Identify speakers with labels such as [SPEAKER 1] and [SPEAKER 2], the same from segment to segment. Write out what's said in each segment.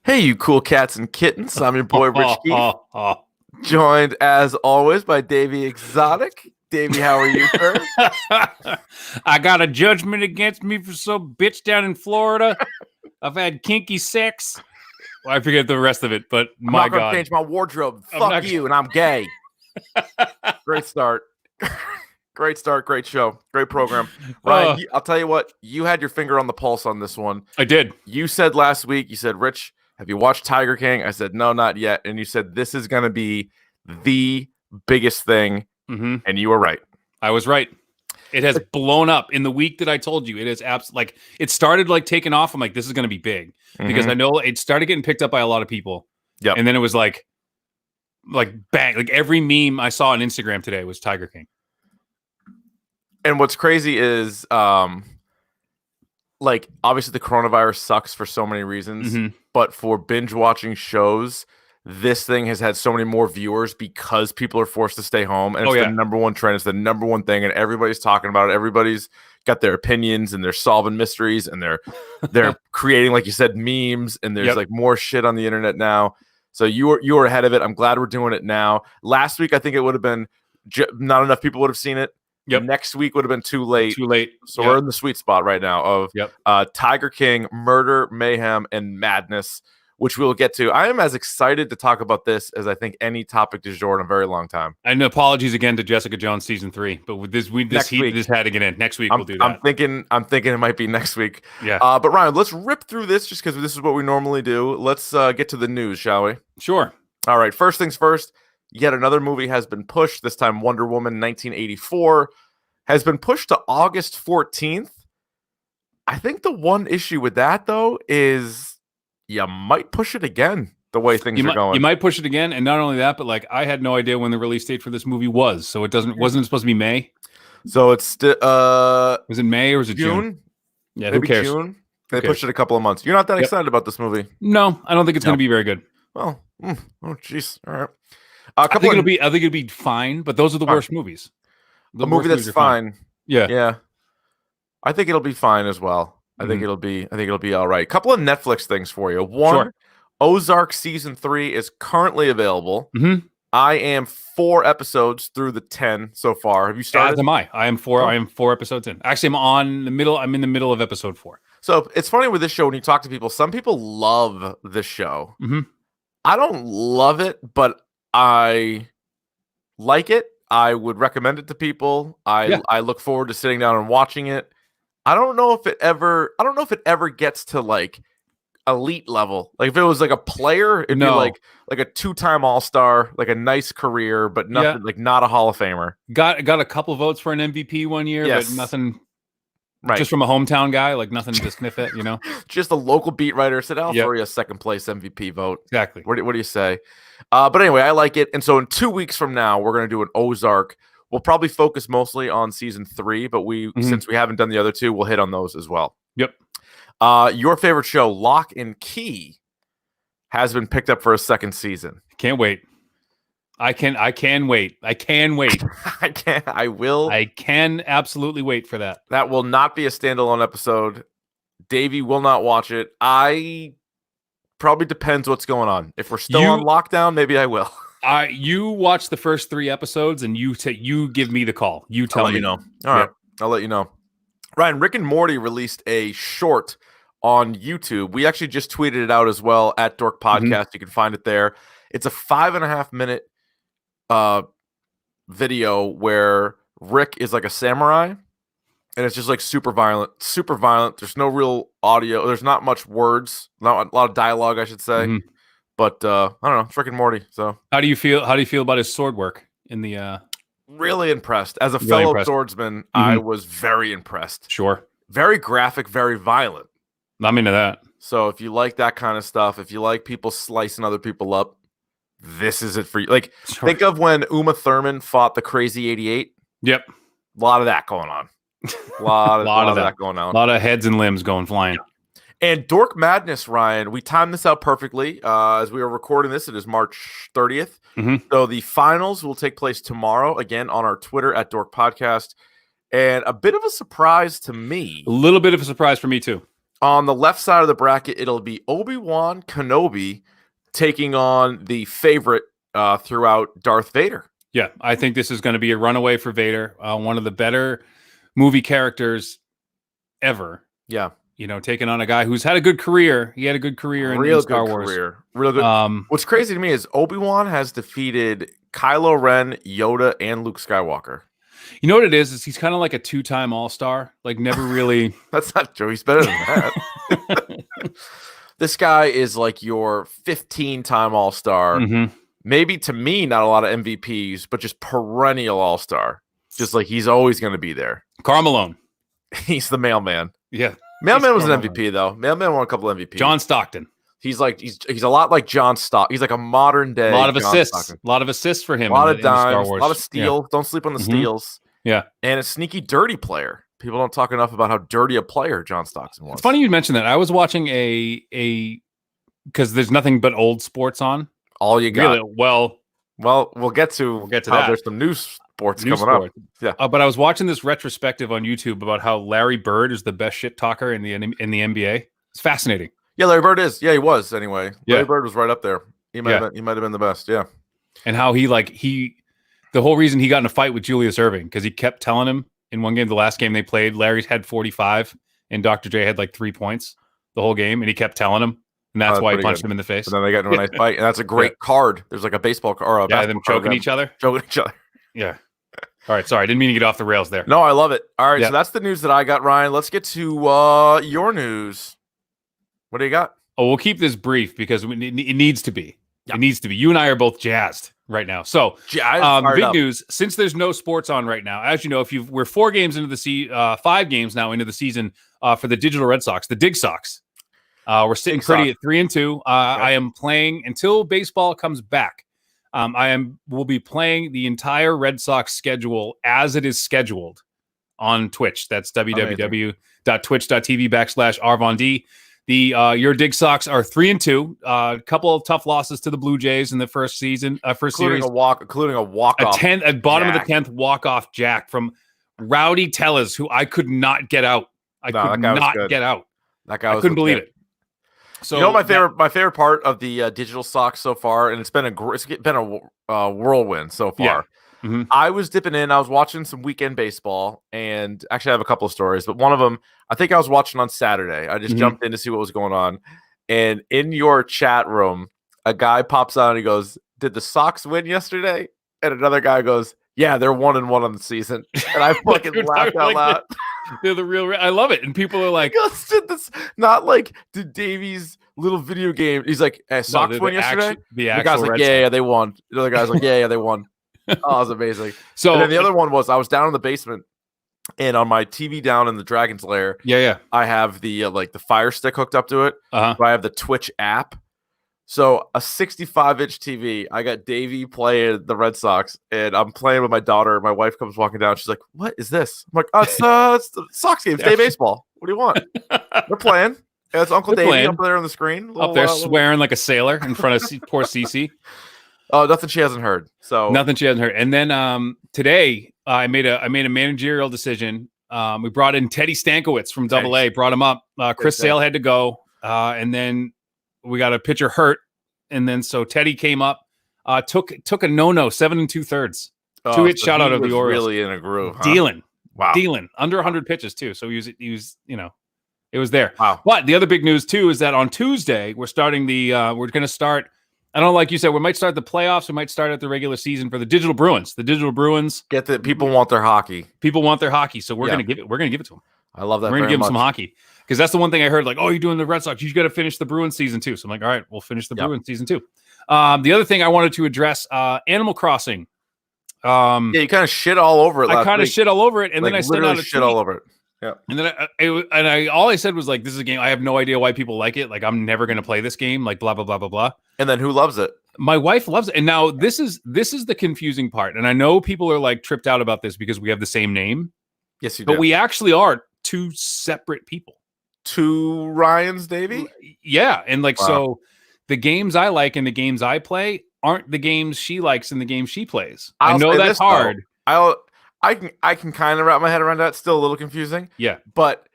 [SPEAKER 1] Hey, you cool cats and kittens. I'm your boy, Rich Keefe, joined as always by Davey Exotic. Davey, how are you, sir?
[SPEAKER 2] I got a judgment against me for some bitch down in Florida. I've had kinky sex. Well, I forget the rest of it, but
[SPEAKER 1] I'm
[SPEAKER 2] my
[SPEAKER 1] not going to
[SPEAKER 2] God.
[SPEAKER 1] change my wardrobe.
[SPEAKER 2] I'm
[SPEAKER 1] Fuck
[SPEAKER 2] not-
[SPEAKER 1] you, and I'm gay. Great start. Great start. Great show. Great program. Ryan, I'll tell you what. You had your finger on the pulse on this one.
[SPEAKER 2] I did.
[SPEAKER 1] You said last week, you said, Rich, have you watched Tiger King? I said, no, not yet. And you said, this is going to be the biggest thing.
[SPEAKER 2] Mm-hmm.
[SPEAKER 1] And you were right.
[SPEAKER 2] I was right. It has blown up in the week that I told you. It is like it started like taking off. I'm like, this is going to be big because I know it started getting picked up by a lot of people.
[SPEAKER 1] Yeah.
[SPEAKER 2] And then it was like bang, like every meme I saw on Instagram today was Tiger King.
[SPEAKER 1] And what's crazy is, like, obviously the coronavirus sucks for so many reasons, but for binge watching shows, this thing has had so many more viewers because people are forced to stay home, and it's the number one trend. It's the number one thing, and everybody's talking about it. Everybody's got their opinions, and they're solving mysteries, and they're creating, like you said, memes, and there's like more shit on the internet now. So you were ahead of it. I'm glad we're doing it now. Last week, I think it would have been not enough people would have seen it.
[SPEAKER 2] Yep.
[SPEAKER 1] Next week would have been too late. So
[SPEAKER 2] yep.
[SPEAKER 1] we're in the sweet spot right now of Tiger King, Murder, Mayhem, and Madness, which we'll get to. I am as excited to talk about this as I think any topic du jour in a very long time.
[SPEAKER 2] And apologies again to Jessica Jones season 3, but with this had to get in. Next week we'll do that.
[SPEAKER 1] I'm thinking it might be next week.
[SPEAKER 2] Yeah.
[SPEAKER 1] But Ryan, let's rip through this just because this is what we normally do. Let's get to the news, shall we?
[SPEAKER 2] Sure.
[SPEAKER 1] All right. First things first. Yet another movie has been pushed. This time, Wonder Woman 1984 has been pushed to August 14th. I think the one issue with that, though, is you might push it again the way things are going.
[SPEAKER 2] You might push it again, and not only that, but like I had no idea when the release date for this movie was, so it wasn't supposed to be May.
[SPEAKER 1] So it's still
[SPEAKER 2] was it May or was it June?
[SPEAKER 1] Yeah, maybe who cares? June. They pushed it a couple of months. You're not that excited about this movie?
[SPEAKER 2] No, I don't think it's going to be very good.
[SPEAKER 1] Well, oh jeez, all right.
[SPEAKER 2] I think it'll be fine, but those are the worst movies.
[SPEAKER 1] The movie that's fine. Yeah. I think it'll be fine as well. I think it'll be all right. Couple of Netflix things for you. One, Ozark season 3 is currently available. I am 4 episodes through the 10 so far. Have you started?
[SPEAKER 2] As am I. I am 4 episodes in. Actually, I'm in the middle of episode 4.
[SPEAKER 1] So it's funny with this show when you talk to people. Some people love this show. I don't love it, but I like it. I would recommend it to people. I look forward to sitting down and watching it. I don't know if it ever gets to like elite level. Like if it was like a player, it'd be like a 2-time All-Star, like a nice career, but nothing like not a Hall of Famer.
[SPEAKER 2] Got a couple votes for an MVP one year, but nothing. Just from a hometown guy, like nothing to sniff at, you know.
[SPEAKER 1] Just a local beat writer said, "I'll throw you a second place MVP vote."
[SPEAKER 2] Exactly.
[SPEAKER 1] What do you say? But anyway, I like it. And so in 2 weeks from now, we're going to do an Ozark. We'll probably focus mostly on season 3, but since we haven't done the other 2, we'll hit on those as well.
[SPEAKER 2] Yep.
[SPEAKER 1] Your favorite show, Lock and Key, has been picked up for a second season.
[SPEAKER 2] Can't wait. I can wait. I can wait.
[SPEAKER 1] I
[SPEAKER 2] can absolutely wait for that.
[SPEAKER 1] That will not be a standalone episode. Davey will not watch it. Probably depends what's going on. If we're still on lockdown, maybe I will.
[SPEAKER 2] You watch the first 3 episodes and you give me the call. You tell me.
[SPEAKER 1] You know. All right. I'll let you know. Ryan, Rick and Morty released a short on YouTube. We actually just tweeted it out as well at Dork Podcast. You can find it there. It's a 5.5-minute video where Rick is like a samurai, and it's just like super violent. There's no real audio. There's not much words, not a lot of dialogue, I should say. But I don't know. It's Rick and Morty. So
[SPEAKER 2] how do you feel about his sword work in the?
[SPEAKER 1] Really impressed. As a fellow swordsman, I was very impressed.
[SPEAKER 2] Sure.
[SPEAKER 1] Very graphic, very violent.
[SPEAKER 2] I'm into that.
[SPEAKER 1] So if you like that kind of stuff, if you like people slicing other people up, this is it for you. Like, think of when Uma Thurman fought the Crazy 88.
[SPEAKER 2] Yep.
[SPEAKER 1] A lot of that going on. A lot of that going on.
[SPEAKER 2] A lot of heads and limbs going flying.
[SPEAKER 1] Yeah. And Dork Madness, Ryan, we timed this out perfectly. As we are recording this, it is March 30th. So the finals will take place tomorrow, again, on our Twitter at Dork Podcast. And a bit of a surprise to me.
[SPEAKER 2] A little bit of a surprise for me, too.
[SPEAKER 1] On the left side of the bracket, it'll be Obi-Wan Kenobi taking on the favorite throughout, Darth Vader.
[SPEAKER 2] Yeah, I think this is going to be a runaway for Vader. One of the better movie characters ever.
[SPEAKER 1] Yeah.
[SPEAKER 2] Taking on a guy who's had a good career. He had a good career in Star Wars.
[SPEAKER 1] Real good. What's crazy to me is Obi-Wan has defeated Kylo Ren, Yoda, and Luke Skywalker.
[SPEAKER 2] You know what it is he's kind of like a 2-time All-Star. Like, never really...
[SPEAKER 1] That's not true. He's better than that. This guy is like your 15-time All-Star.
[SPEAKER 2] Mm-hmm.
[SPEAKER 1] Maybe, to me, not a lot of MVPs, but just perennial All-Star. Just like he's always going to be there.
[SPEAKER 2] Karl Malone.
[SPEAKER 1] He's the mailman.
[SPEAKER 2] Yeah.
[SPEAKER 1] Mailman was an MVP, though. Mailman won a couple MVPs.
[SPEAKER 2] John Stockton.
[SPEAKER 1] He's a lot like John Stockton. He's like a modern day.
[SPEAKER 2] A lot of assists.
[SPEAKER 1] Stockton.
[SPEAKER 2] A lot of assists for him.
[SPEAKER 1] A lot of dimes. A lot of steals. Yeah. Don't sleep on the steals.
[SPEAKER 2] Yeah.
[SPEAKER 1] And a sneaky, dirty player. People don't talk enough about how dirty a player John Stockton was.
[SPEAKER 2] It's funny you mentioned that. I was watching because there's nothing but old sports on.
[SPEAKER 1] All you got.
[SPEAKER 2] Really? Well,
[SPEAKER 1] we'll get to
[SPEAKER 2] that.
[SPEAKER 1] There's some new sports coming up. Yeah.
[SPEAKER 2] But I was watching this retrospective on YouTube about how Larry Bird is the best shit talker in the NBA. It's fascinating.
[SPEAKER 1] Yeah, Larry Bird is. Yeah, he was anyway.
[SPEAKER 2] Yeah.
[SPEAKER 1] Larry Bird was right up there. He might have been the best. Yeah.
[SPEAKER 2] And how the whole reason he got in a fight with Julius Erving, because he kept telling him in one game, the last game they played, Larry had 45 and Dr. J had like 3 points the whole game, and he kept telling him, and that's why he punched him in the face.
[SPEAKER 1] And then they got into a nice fight, and that's a great card. There's like a baseball card or a basketball
[SPEAKER 2] them choking each other. Yeah. All right, sorry, I didn't mean to get off the rails there.
[SPEAKER 1] No, I love it. All right, so that's the news that I got, Ryan. Let's get to your news. What do you got?
[SPEAKER 2] Oh, we'll keep this brief because it needs to be. Yep. It needs to be. You and I are both jazzed right now. So, big news. Since there's no sports on right now, as you know, we're 4 games into the 5 games now into the season for the Digital Red Sox, the Dig Sox. We're sitting pretty at 3-2. I am playing until baseball comes back. We'll be playing the entire Red Sox schedule as it is scheduled on Twitch. That's www.twitch.tv/RvonD. Your Dig Sox are 3-2. A couple of tough losses to the Blue Jays in the first series,
[SPEAKER 1] including a walk off.
[SPEAKER 2] At bottom of the 10th walk off jack from Rowdy Tellez, who I could not get out. I could not get out.
[SPEAKER 1] That guy,
[SPEAKER 2] I couldn't believe it. So
[SPEAKER 1] my favorite part of the Digital Sox so far, and it's been a whirlwind so far.
[SPEAKER 2] Yeah. Mm-hmm.
[SPEAKER 1] I was dipping in. I was watching some weekend baseball, and actually I have a couple of stories, but one of them, I think I was watching on Saturday. I just jumped in to see what was going on. And in your chat room, a guy pops out and he goes, "Did the Sox win yesterday?" And another guy goes, "Yeah, they're 1-1 on the season." And I fucking laughed out loud.
[SPEAKER 2] They're the real. I love it. And people are like,
[SPEAKER 1] did Davey's little video game. He's like, Sox win yesterday?
[SPEAKER 2] The
[SPEAKER 1] guy's like, yeah, they won. The other guy's like, yeah, they won. Oh, it was amazing.
[SPEAKER 2] So
[SPEAKER 1] and then the other one was I was down in the basement, and on my TV down in the Dragon's Lair, I have the the Fire Stick hooked up to it.
[SPEAKER 2] Uh-huh.
[SPEAKER 1] I have the Twitch app. So a 65-inch TV. I got Davey playing the Red Sox, and I'm playing with my daughter. My wife comes walking down. She's like, "What is this?" I'm like, "Oh, it's the Sox game. It's day baseball. What do you want?" They're playing. And it's Uncle Davey up there on the screen.
[SPEAKER 2] Up there swearing like a sailor in front of poor Cece.
[SPEAKER 1] Oh, nothing she hasn't heard. So
[SPEAKER 2] nothing she hasn't heard. And then today I made a managerial decision. We brought in Teddy Stankiewicz from AA. Brought him up. Chris Sale had to go, and then we got a pitcher hurt, and then so Teddy came up. Took a 7 2/3. 2-hit shutout of the Orioles.
[SPEAKER 1] Really in a groove. Huh?
[SPEAKER 2] Dealing under 100
[SPEAKER 1] Wow.
[SPEAKER 2] pitches too. So he was it was there.
[SPEAKER 1] Wow.
[SPEAKER 2] But the other big news too is that on Tuesday we're starting we're going to start. I don't know, like you said, we might start the playoffs. We might start at the regular season for the Digital Bruins. The Digital Bruins
[SPEAKER 1] people want their hockey.
[SPEAKER 2] People want their hockey, so we're gonna give it. We're gonna give it to them.
[SPEAKER 1] I love that.
[SPEAKER 2] We're gonna give them some hockey because that's the one thing I heard. Like, oh, you're doing the Red Sox. You got to finish the Bruins season too. So I'm like, all right, we'll finish the Bruins season too. The other thing I wanted to address, Animal Crossing.
[SPEAKER 1] You kind of shit all over it.
[SPEAKER 2] I kind of shit all over it, and then I sent out a
[SPEAKER 1] shit all over it. Yeah,
[SPEAKER 2] and then all I said was like, "This is a game. I have no idea why people like it. Like, I'm never gonna play this game. Like, blah blah blah blah blah."
[SPEAKER 1] And then who loves it?
[SPEAKER 2] My wife loves it. And now this is the confusing part. And I know people are like tripped out about this because we have the same name.
[SPEAKER 1] Yes, you do.
[SPEAKER 2] But we actually are two separate people.
[SPEAKER 1] Two Ryans, Davey?
[SPEAKER 2] Yeah. And so the games I like and the games I play aren't the games she likes and the games she plays. I know that's hard.
[SPEAKER 1] I can kind of wrap my head around that. It's still a little confusing.
[SPEAKER 2] Yeah.
[SPEAKER 1] But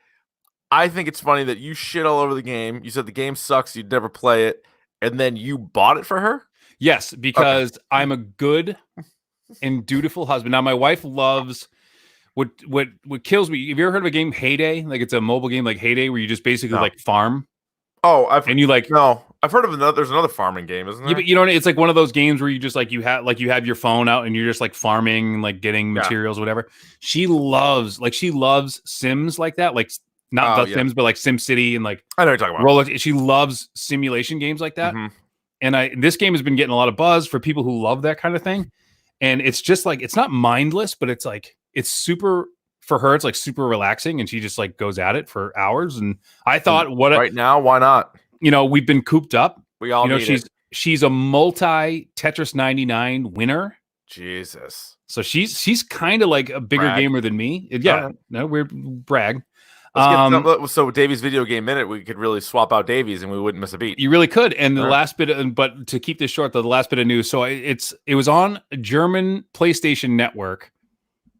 [SPEAKER 1] I think it's funny that you shit all over the game. You said the game sucks. You'd never play it. And then you bought it for her?
[SPEAKER 2] Yes, because I'm a good and dutiful husband. Now, my wife loves what kills me. Have you ever heard of a game Heyday? Like it's a mobile game like Heyday where you just basically like farm.
[SPEAKER 1] Oh, I've heard of another. There's another farming game, isn't there?
[SPEAKER 2] Yeah, but you know, it's like one of those games where you just like you have your phone out and you're just like farming, like getting materials, whatever. She loves Sims like that, like not Sims, but like Sim City and like
[SPEAKER 1] I know what you're talking about.
[SPEAKER 2] She loves simulation games like that. And this game has been getting a lot of buzz for people who love that kind of thing. And it's just like it's not mindless, but it's like it's super. For her, it's like super relaxing, and she just like goes at it for hours. And I thought,
[SPEAKER 1] right now, why not?
[SPEAKER 2] You know, we've been cooped up.
[SPEAKER 1] We all,
[SPEAKER 2] she's a multi Tetris 99 winner.
[SPEAKER 1] Jesus.
[SPEAKER 2] So she's kind of like a bigger gamer than me. Yeah, no, we're brag.
[SPEAKER 1] So Davey's video game minute, we could really swap out Davey's and we wouldn't miss a beat.
[SPEAKER 2] You really could. And the last bit, but to keep this short, the last bit of news. So it was on a German PlayStation network.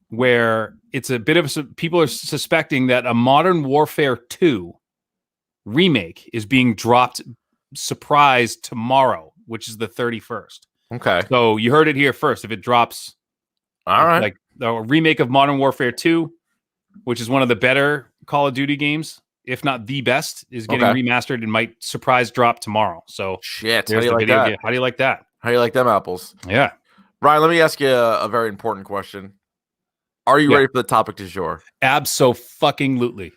[SPEAKER 2] Where it's a bit of people are suspecting that a Modern Warfare 2 remake is being dropped surprise tomorrow, which is the 31st.
[SPEAKER 1] Okay.
[SPEAKER 2] So you heard it here first. If it drops,
[SPEAKER 1] all right,
[SPEAKER 2] like a remake of Modern Warfare 2, which is one of the better Call of Duty games, if not the best, is getting remastered and might surprise drop tomorrow. So
[SPEAKER 1] shit. How do you like that?
[SPEAKER 2] How do you like that?
[SPEAKER 1] How do you like them apples?
[SPEAKER 2] Yeah.
[SPEAKER 1] Ryan, let me ask you a very important question. Are you ready for the topic du jour?
[SPEAKER 2] Abso-fucking-lutely.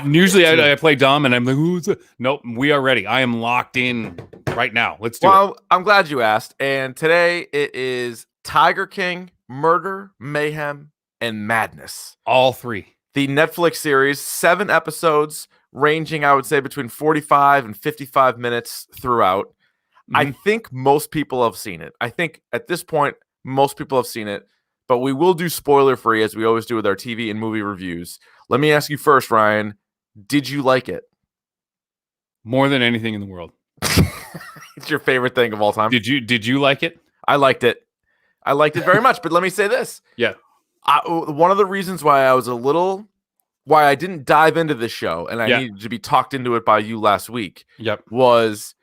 [SPEAKER 2] Usually I play dumb and I'm like, nope, we are ready. I am locked in right now. Let's do it.
[SPEAKER 1] Well, I'm glad you asked. And today it is Tiger King, Murder, Mayhem, and Madness.
[SPEAKER 2] All three.
[SPEAKER 1] The Netflix series, 7 episodes, ranging, I would say, between 45 and 55 minutes throughout. I think most people have seen it. I think at this point, most people have seen it. But we will do spoiler-free, as we always do with our TV and movie reviews. Let me ask you first, Ryan. Did you like it?
[SPEAKER 2] More than anything in the world.
[SPEAKER 1] It's your favorite thing of all time.
[SPEAKER 2] Did you like it?
[SPEAKER 1] I liked it. I liked it very much. But let me say this.
[SPEAKER 2] Yeah.
[SPEAKER 1] One of the reasons why I didn't dive into this show, and I needed to be talked into it by you last week, was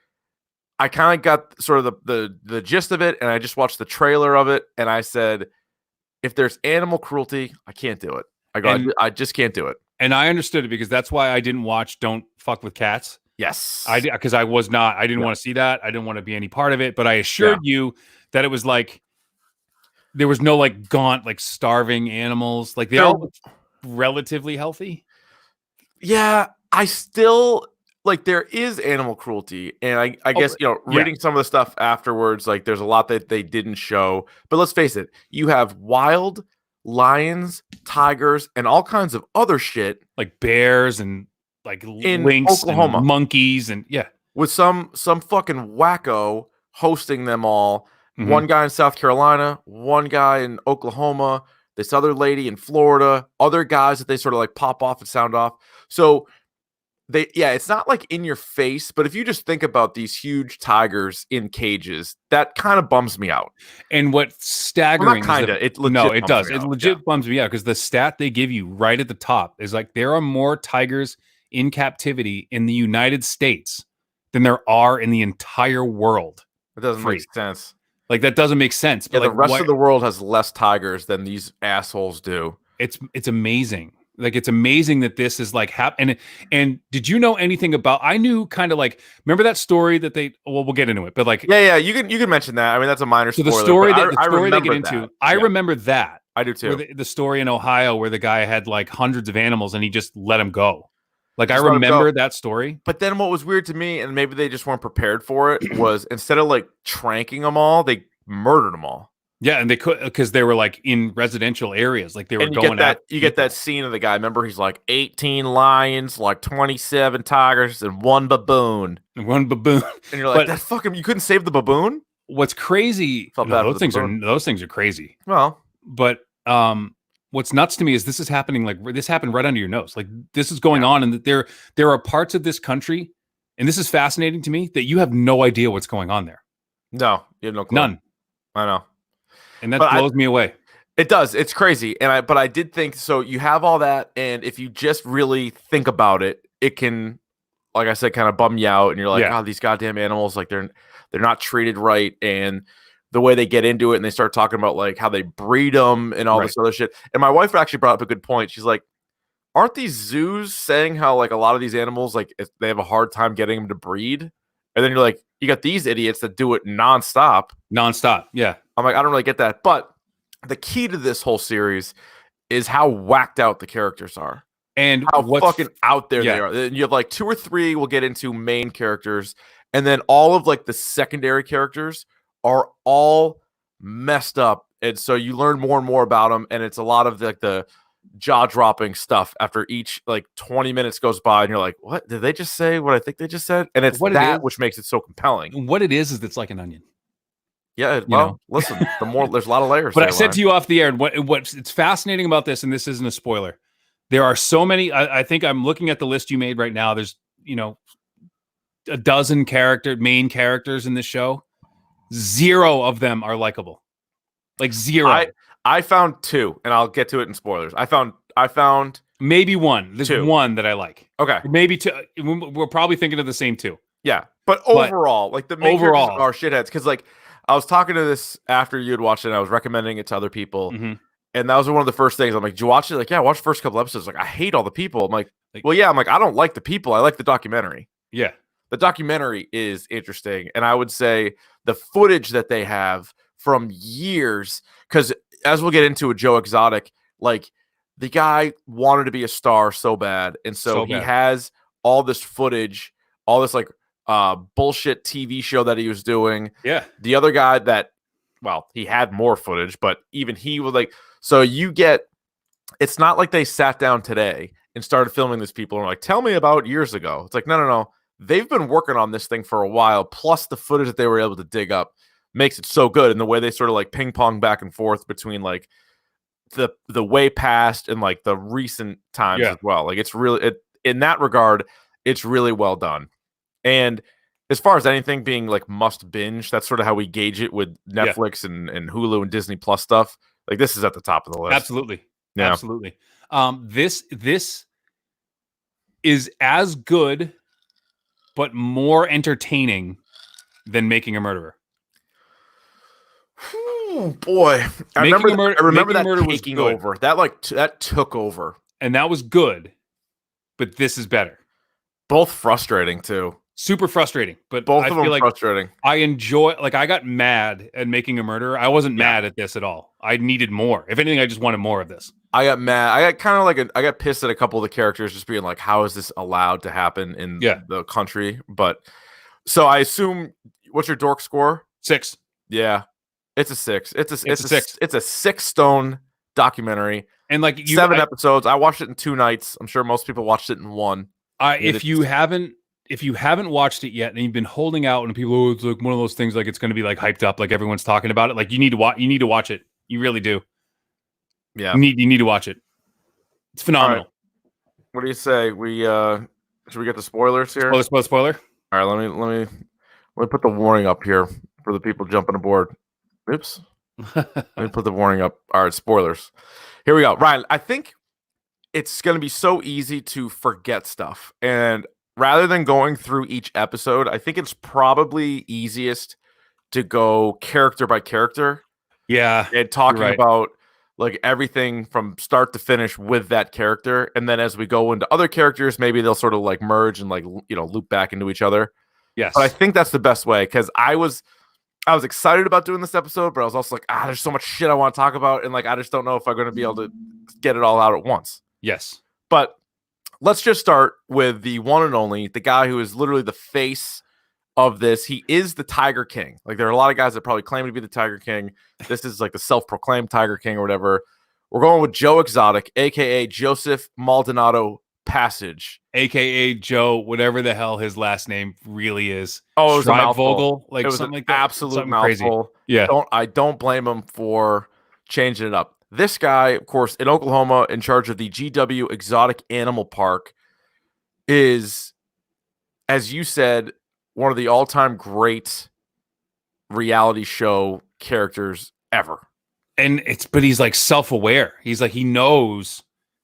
[SPEAKER 1] I kind of got sort of the gist of it, and I just watched the trailer of it, and I said, if there's animal cruelty, I can't do it. I just can't do it.
[SPEAKER 2] And I understood it because that's why I didn't watch Don't Fuck with Cats.
[SPEAKER 1] Yes.
[SPEAKER 2] I didn't want to see that. I didn't want to be any part of it. But I assured you that it was like, there was no like gaunt, like starving animals. Like they all look relatively healthy.
[SPEAKER 1] Yeah. I still... Like there is animal cruelty, and I guess reading some of the stuff afterwards, like there's a lot that they didn't show. But let's face it, you have wild lions, tigers, and all kinds of other shit,
[SPEAKER 2] like bears and like
[SPEAKER 1] in
[SPEAKER 2] lynx,
[SPEAKER 1] Oklahoma,
[SPEAKER 2] and monkeys, and
[SPEAKER 1] with some fucking wacko hosting them all. One guy in South Carolina, one guy in Oklahoma, this other lady in Florida, other guys that they sort of like pop off and sound off. So. It's not like in your face, but if you just think about these huge tigers in cages, that kind of bums me out.
[SPEAKER 2] And what's staggering
[SPEAKER 1] it does.
[SPEAKER 2] It legit bums me out because the stat they give you right at the top is like there are more tigers in captivity in the United States than there are in the entire world.
[SPEAKER 1] It doesn't make sense.
[SPEAKER 2] Like that doesn't make sense.
[SPEAKER 1] But the rest of the world has less tigers than these assholes do.
[SPEAKER 2] It's amazing. Like it's amazing that this is like happening. And did you know anything about? I knew kind of like remember that story that they. Well, we'll get into it, but like
[SPEAKER 1] you can mention that. I mean, that's a minor spoiler.
[SPEAKER 2] So the story they get into, I remember that.
[SPEAKER 1] I do too.
[SPEAKER 2] The story in Ohio where the guy had like hundreds of animals and he just let them go. Like I remember that story.
[SPEAKER 1] But then what was weird to me, and maybe they just weren't prepared for it, was instead of like tranking them all, they murdered them all.
[SPEAKER 2] Yeah, and they could because they were like in residential areas, like they were going out.
[SPEAKER 1] You get that scene of the guy. Remember, he's like 18 lions, like 27 tigers, and one baboon.
[SPEAKER 2] And
[SPEAKER 1] you're like, that fucking. You couldn't save the baboon.
[SPEAKER 2] What's crazy? Those things are crazy.
[SPEAKER 1] Well,
[SPEAKER 2] but what's nuts to me is this is happening. Like this happened right under your nose. Like this is going on, and there are parts of this country, and this is fascinating to me that you have no idea what's going on there.
[SPEAKER 1] No, you have no clue.
[SPEAKER 2] None.
[SPEAKER 1] I know.
[SPEAKER 2] And that blows me away.
[SPEAKER 1] It does. It's crazy. But I did think so. You have all that, and if you just really think about it, it can, like I said, kind of bum you out, and you're like, oh, these goddamn animals, like they're not treated right, and the way they get into it, and they start talking about like how they breed them and all this other shit. And my wife actually brought up a good point. She's like, aren't these zoos saying how like a lot of these animals like they have a hard time getting them to breed? And then you're like, you got these idiots that do it nonstop.
[SPEAKER 2] Yeah.
[SPEAKER 1] I'm like, I don't really get that. But the key to this whole series is how whacked out the characters are.
[SPEAKER 2] And
[SPEAKER 1] how fucking out there they are. You have like 2 or 3 we'll get into main characters. And then all of like the secondary characters are all messed up. And so you learn more and more about them. And it's a lot of like the jaw-dropping stuff after each like 20 minutes goes by. And you're like, what? Did they just say what I think they just said? And it's which makes it so compelling.
[SPEAKER 2] What it is it's like an onion.
[SPEAKER 1] Yeah, well, listen, there's a lot of layers.
[SPEAKER 2] But I said to you off the air, and what's fascinating about this, and this isn't a spoiler, there are so many. I think I'm looking at the list you made right now. There's a dozen main characters in this show. 0 of them are likable, like 0.
[SPEAKER 1] I found 2, and I'll get to it in spoilers. I found
[SPEAKER 2] maybe 1. There's 2. 1 that I like.
[SPEAKER 1] Okay,
[SPEAKER 2] maybe 2. We're probably thinking of the same 2.
[SPEAKER 1] Yeah, but overall, like the main characters are shitheads because like. I was talking to this after you had watched it, and I was recommending it to other people. Mm-hmm. And that was one of the first things. I'm like, did you watch it? Like, yeah, I watched the first couple episodes. Like, I hate all the people. I'm like, well, yeah. I'm like, I don't like the people. I like the documentary.
[SPEAKER 2] Yeah.
[SPEAKER 1] The documentary is interesting. And I would say the footage that they have from years, because as we'll get into with Joe Exotic, like the guy wanted to be a star so bad. And so he has all this footage, all this like, bullshit TV show that he was doing.
[SPEAKER 2] Yeah.
[SPEAKER 1] The other guy that, well, he had more footage, but even he was like, so you get, it's not like they sat down today and started filming these people and were like, tell me about years ago. It's like, no. They've been working on this thing for a while. Plus the footage that they were able to dig up makes it so good. And the way they sort of like ping pong back and forth between like the way past and like the recent times as well. Like it's really, in that regard, it's really well done. And as far as anything being like must binge, that's sort of how we gauge it with Netflix and Hulu and Disney Plus stuff. Like this is at the top of the list.
[SPEAKER 2] Absolutely. Yeah. Absolutely. This is as good, but more entertaining than Making a Murderer.
[SPEAKER 1] Oh boy. I remember that taking over. That took over.
[SPEAKER 2] And that was good, but this is better.
[SPEAKER 1] Both frustrating too.
[SPEAKER 2] Super frustrating, but
[SPEAKER 1] both of them frustrating.
[SPEAKER 2] I enjoy, like, I got mad at Making a Murderer. I wasn't mad at this at all. I needed more. If anything, I just wanted more of this.
[SPEAKER 1] I got mad. I got kind of like I got pissed at a couple of the characters just being like, how is this allowed to happen in the country? But so I assume, what's your dork score?
[SPEAKER 2] 6.
[SPEAKER 1] Yeah, it's a 6. It's a 6. It's a 6-stone documentary, and like 7 episodes. I watched it in 2 nights. I'm sure most people watched it in 1.
[SPEAKER 2] If you haven't watched it yet and you've been holding out and people, it's like one of those things, like it's going to be like hyped up, like everyone's talking about it, like you need to watch it. You really do.
[SPEAKER 1] Yeah.
[SPEAKER 2] You need to watch it. It's phenomenal.
[SPEAKER 1] Right. What do you say? Should we get the spoilers here?
[SPEAKER 2] Spoiler.
[SPEAKER 1] All right, let me put the warning up here for the people jumping aboard. Oops. Let me put the warning up. All right, spoilers. Here we go. Ryan, I think it's going to be so easy to forget stuff. And rather than going through each episode, I think it's probably easiest to go character by character.
[SPEAKER 2] Yeah.
[SPEAKER 1] And talking about like everything from start to finish with that character. And then as we go into other characters, maybe they'll sort of like merge and like, loop back into each other.
[SPEAKER 2] Yes.
[SPEAKER 1] But I think that's the best way, because I was excited about doing this episode, but I was also like, there's so much shit I want to talk about. And like, I just don't know if I'm going to be able to get it all out at once.
[SPEAKER 2] Yes.
[SPEAKER 1] But let's just start with the one and only, the guy who is literally the face of this. He is the Tiger King. Like, there are a lot of guys that probably claim to be the Tiger King. This is like the self-proclaimed Tiger King or whatever. We're going with Joe Exotic, a.k.a. Joseph Maldonado Passage.
[SPEAKER 2] A.k.a. Joe, whatever the hell his last name really is.
[SPEAKER 1] Oh, it was a mouthful.
[SPEAKER 2] Vogel, like,
[SPEAKER 1] it was
[SPEAKER 2] something like
[SPEAKER 1] an
[SPEAKER 2] that.
[SPEAKER 1] Absolute
[SPEAKER 2] something
[SPEAKER 1] mouthful.
[SPEAKER 2] Crazy. Yeah.
[SPEAKER 1] I don't blame him for changing it up. This guy, of course, in Oklahoma, in charge of the GW Exotic Animal Park, is, as you said, one of the all-time great reality show characters ever.
[SPEAKER 2] but he's like self-aware. He's like, he knows.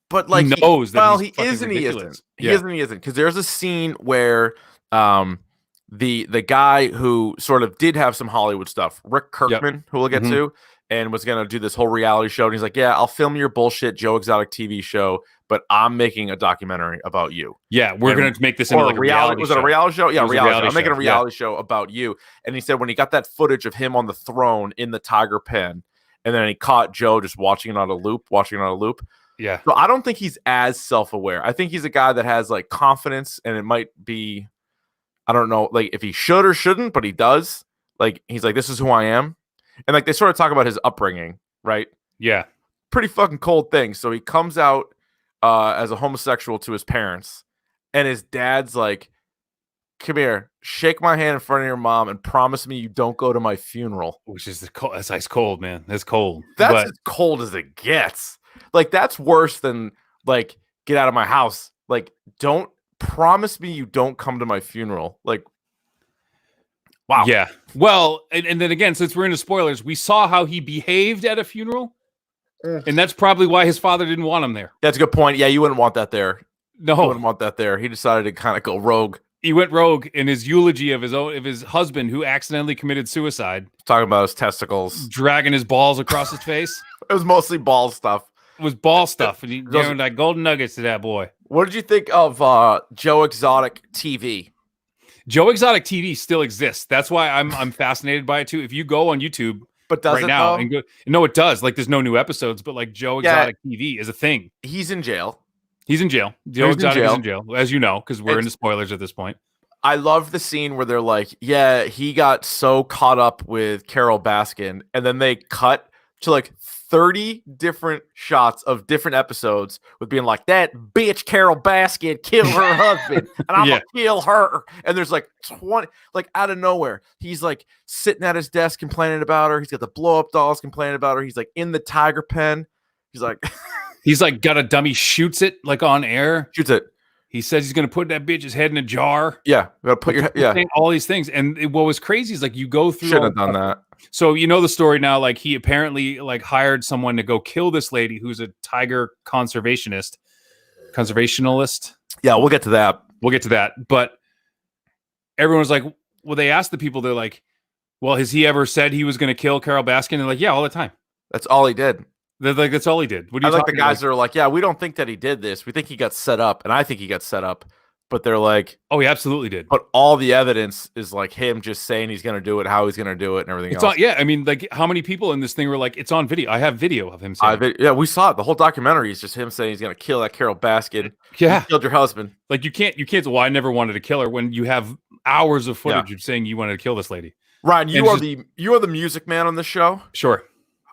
[SPEAKER 1] But like
[SPEAKER 2] he knows that
[SPEAKER 1] he is and he isn't. He isn't. Because there's a scene where the guy who sort of did have some Hollywood stuff, Rick Kirkman, who we'll get to, and was gonna do this whole reality show. And he's like, yeah, I'll film your bullshit Joe Exotic TV show, but I'm making a documentary about you.
[SPEAKER 2] Yeah, we're gonna make this into like a reality show.
[SPEAKER 1] Was it a reality show? Yeah, reality show. I'm making a reality show about you. And he said when he got that footage of him on the throne in the tiger pen, and then he caught Joe just watching it on a loop.
[SPEAKER 2] Yeah.
[SPEAKER 1] So I don't think he's as self-aware. I think he's a guy that has like confidence, and it might be, I don't know, like if he should or shouldn't, but he does. Like he's like, this is who I am. And like they sort of talk about his upbringing, right?
[SPEAKER 2] Yeah.
[SPEAKER 1] Pretty fucking cold thing. So he comes out as a homosexual to his parents, and his dad's like, come here, shake my hand in front of your mom and promise me you don't go to my funeral.
[SPEAKER 2] Which is that's ice cold, man. That's cold.
[SPEAKER 1] That's as cold as it gets. Like, that's worse than, like, get out of my house. Like, don't promise me you don't come to my funeral. Like, wow.
[SPEAKER 2] Yeah. Well, and then again, since we're into spoilers, we saw how he behaved at a funeral. And that's probably why his father didn't want him there.
[SPEAKER 1] That's a good point. Yeah, you wouldn't want that there.
[SPEAKER 2] No.
[SPEAKER 1] You wouldn't want that there. He decided to kind of go rogue.
[SPEAKER 2] He went rogue in his eulogy of his husband who accidentally committed suicide.
[SPEAKER 1] Talking about his testicles.
[SPEAKER 2] Dragging his balls across his face.
[SPEAKER 1] It was mostly ball stuff.
[SPEAKER 2] It was ball stuff. And he gave like golden nuggets to that boy.
[SPEAKER 1] What did you think of Joe Exotic TV?
[SPEAKER 2] Joe Exotic TV still exists. That's why I'm fascinated by it too. If you go on YouTube right now and go, no, it does. Like there's no new episodes, but like Joe Exotic TV is a thing.
[SPEAKER 1] He's in jail.
[SPEAKER 2] He's in jail. Joe Exotic is in jail, as you know, because we're into spoilers at this point.
[SPEAKER 1] I love the scene where they're like, yeah, he got so caught up with Carol Baskin, and then they cut to like 30 different shots of different episodes with being like, that bitch Carol Baskin killed her husband, and I'm gonna kill her. And there's like 20, like out of nowhere, he's like sitting at his desk complaining about her. He's got the blow up dolls complaining about her. He's like in the tiger pen. He's like,
[SPEAKER 2] he's like got a dummy, shoots it like on air.
[SPEAKER 1] Shoots it.
[SPEAKER 2] He says he's going to put that bitch's head in a jar.
[SPEAKER 1] Yeah, gotta put your
[SPEAKER 2] all these things. And what was crazy is like you go through.
[SPEAKER 1] Shouldn't have done that.
[SPEAKER 2] So you know the story now. Like he apparently like hired someone to go kill this lady who's a tiger conservationalist.
[SPEAKER 1] Yeah, we'll get to that.
[SPEAKER 2] But everyone was like, well, they asked the people. They're like, well, has he ever said he was going to kill Carol Baskin? And they're like, yeah, all the time.
[SPEAKER 1] That's all he did.
[SPEAKER 2] They're like, that's all he did. What are you
[SPEAKER 1] like the guys that are like, yeah, we don't think that he did this. We think he got set up. And I think he got set up. But they're like,
[SPEAKER 2] oh, he absolutely did.
[SPEAKER 1] But all the evidence is like him just saying he's going to do it, how he's going to do it, and everything else.
[SPEAKER 2] Yeah, I mean, like, how many people in this thing were like, it's on video? I have video of him saying it.
[SPEAKER 1] Yeah, we saw it. The whole documentary is just him saying he's going to kill that Carol Baskin.
[SPEAKER 2] Yeah.
[SPEAKER 1] You killed your husband.
[SPEAKER 2] Like, you can't say, well, I never wanted to kill her when you have hours of footage of saying you wanted to kill this lady.
[SPEAKER 1] Ryan, you are the music man on this show.
[SPEAKER 2] Sure.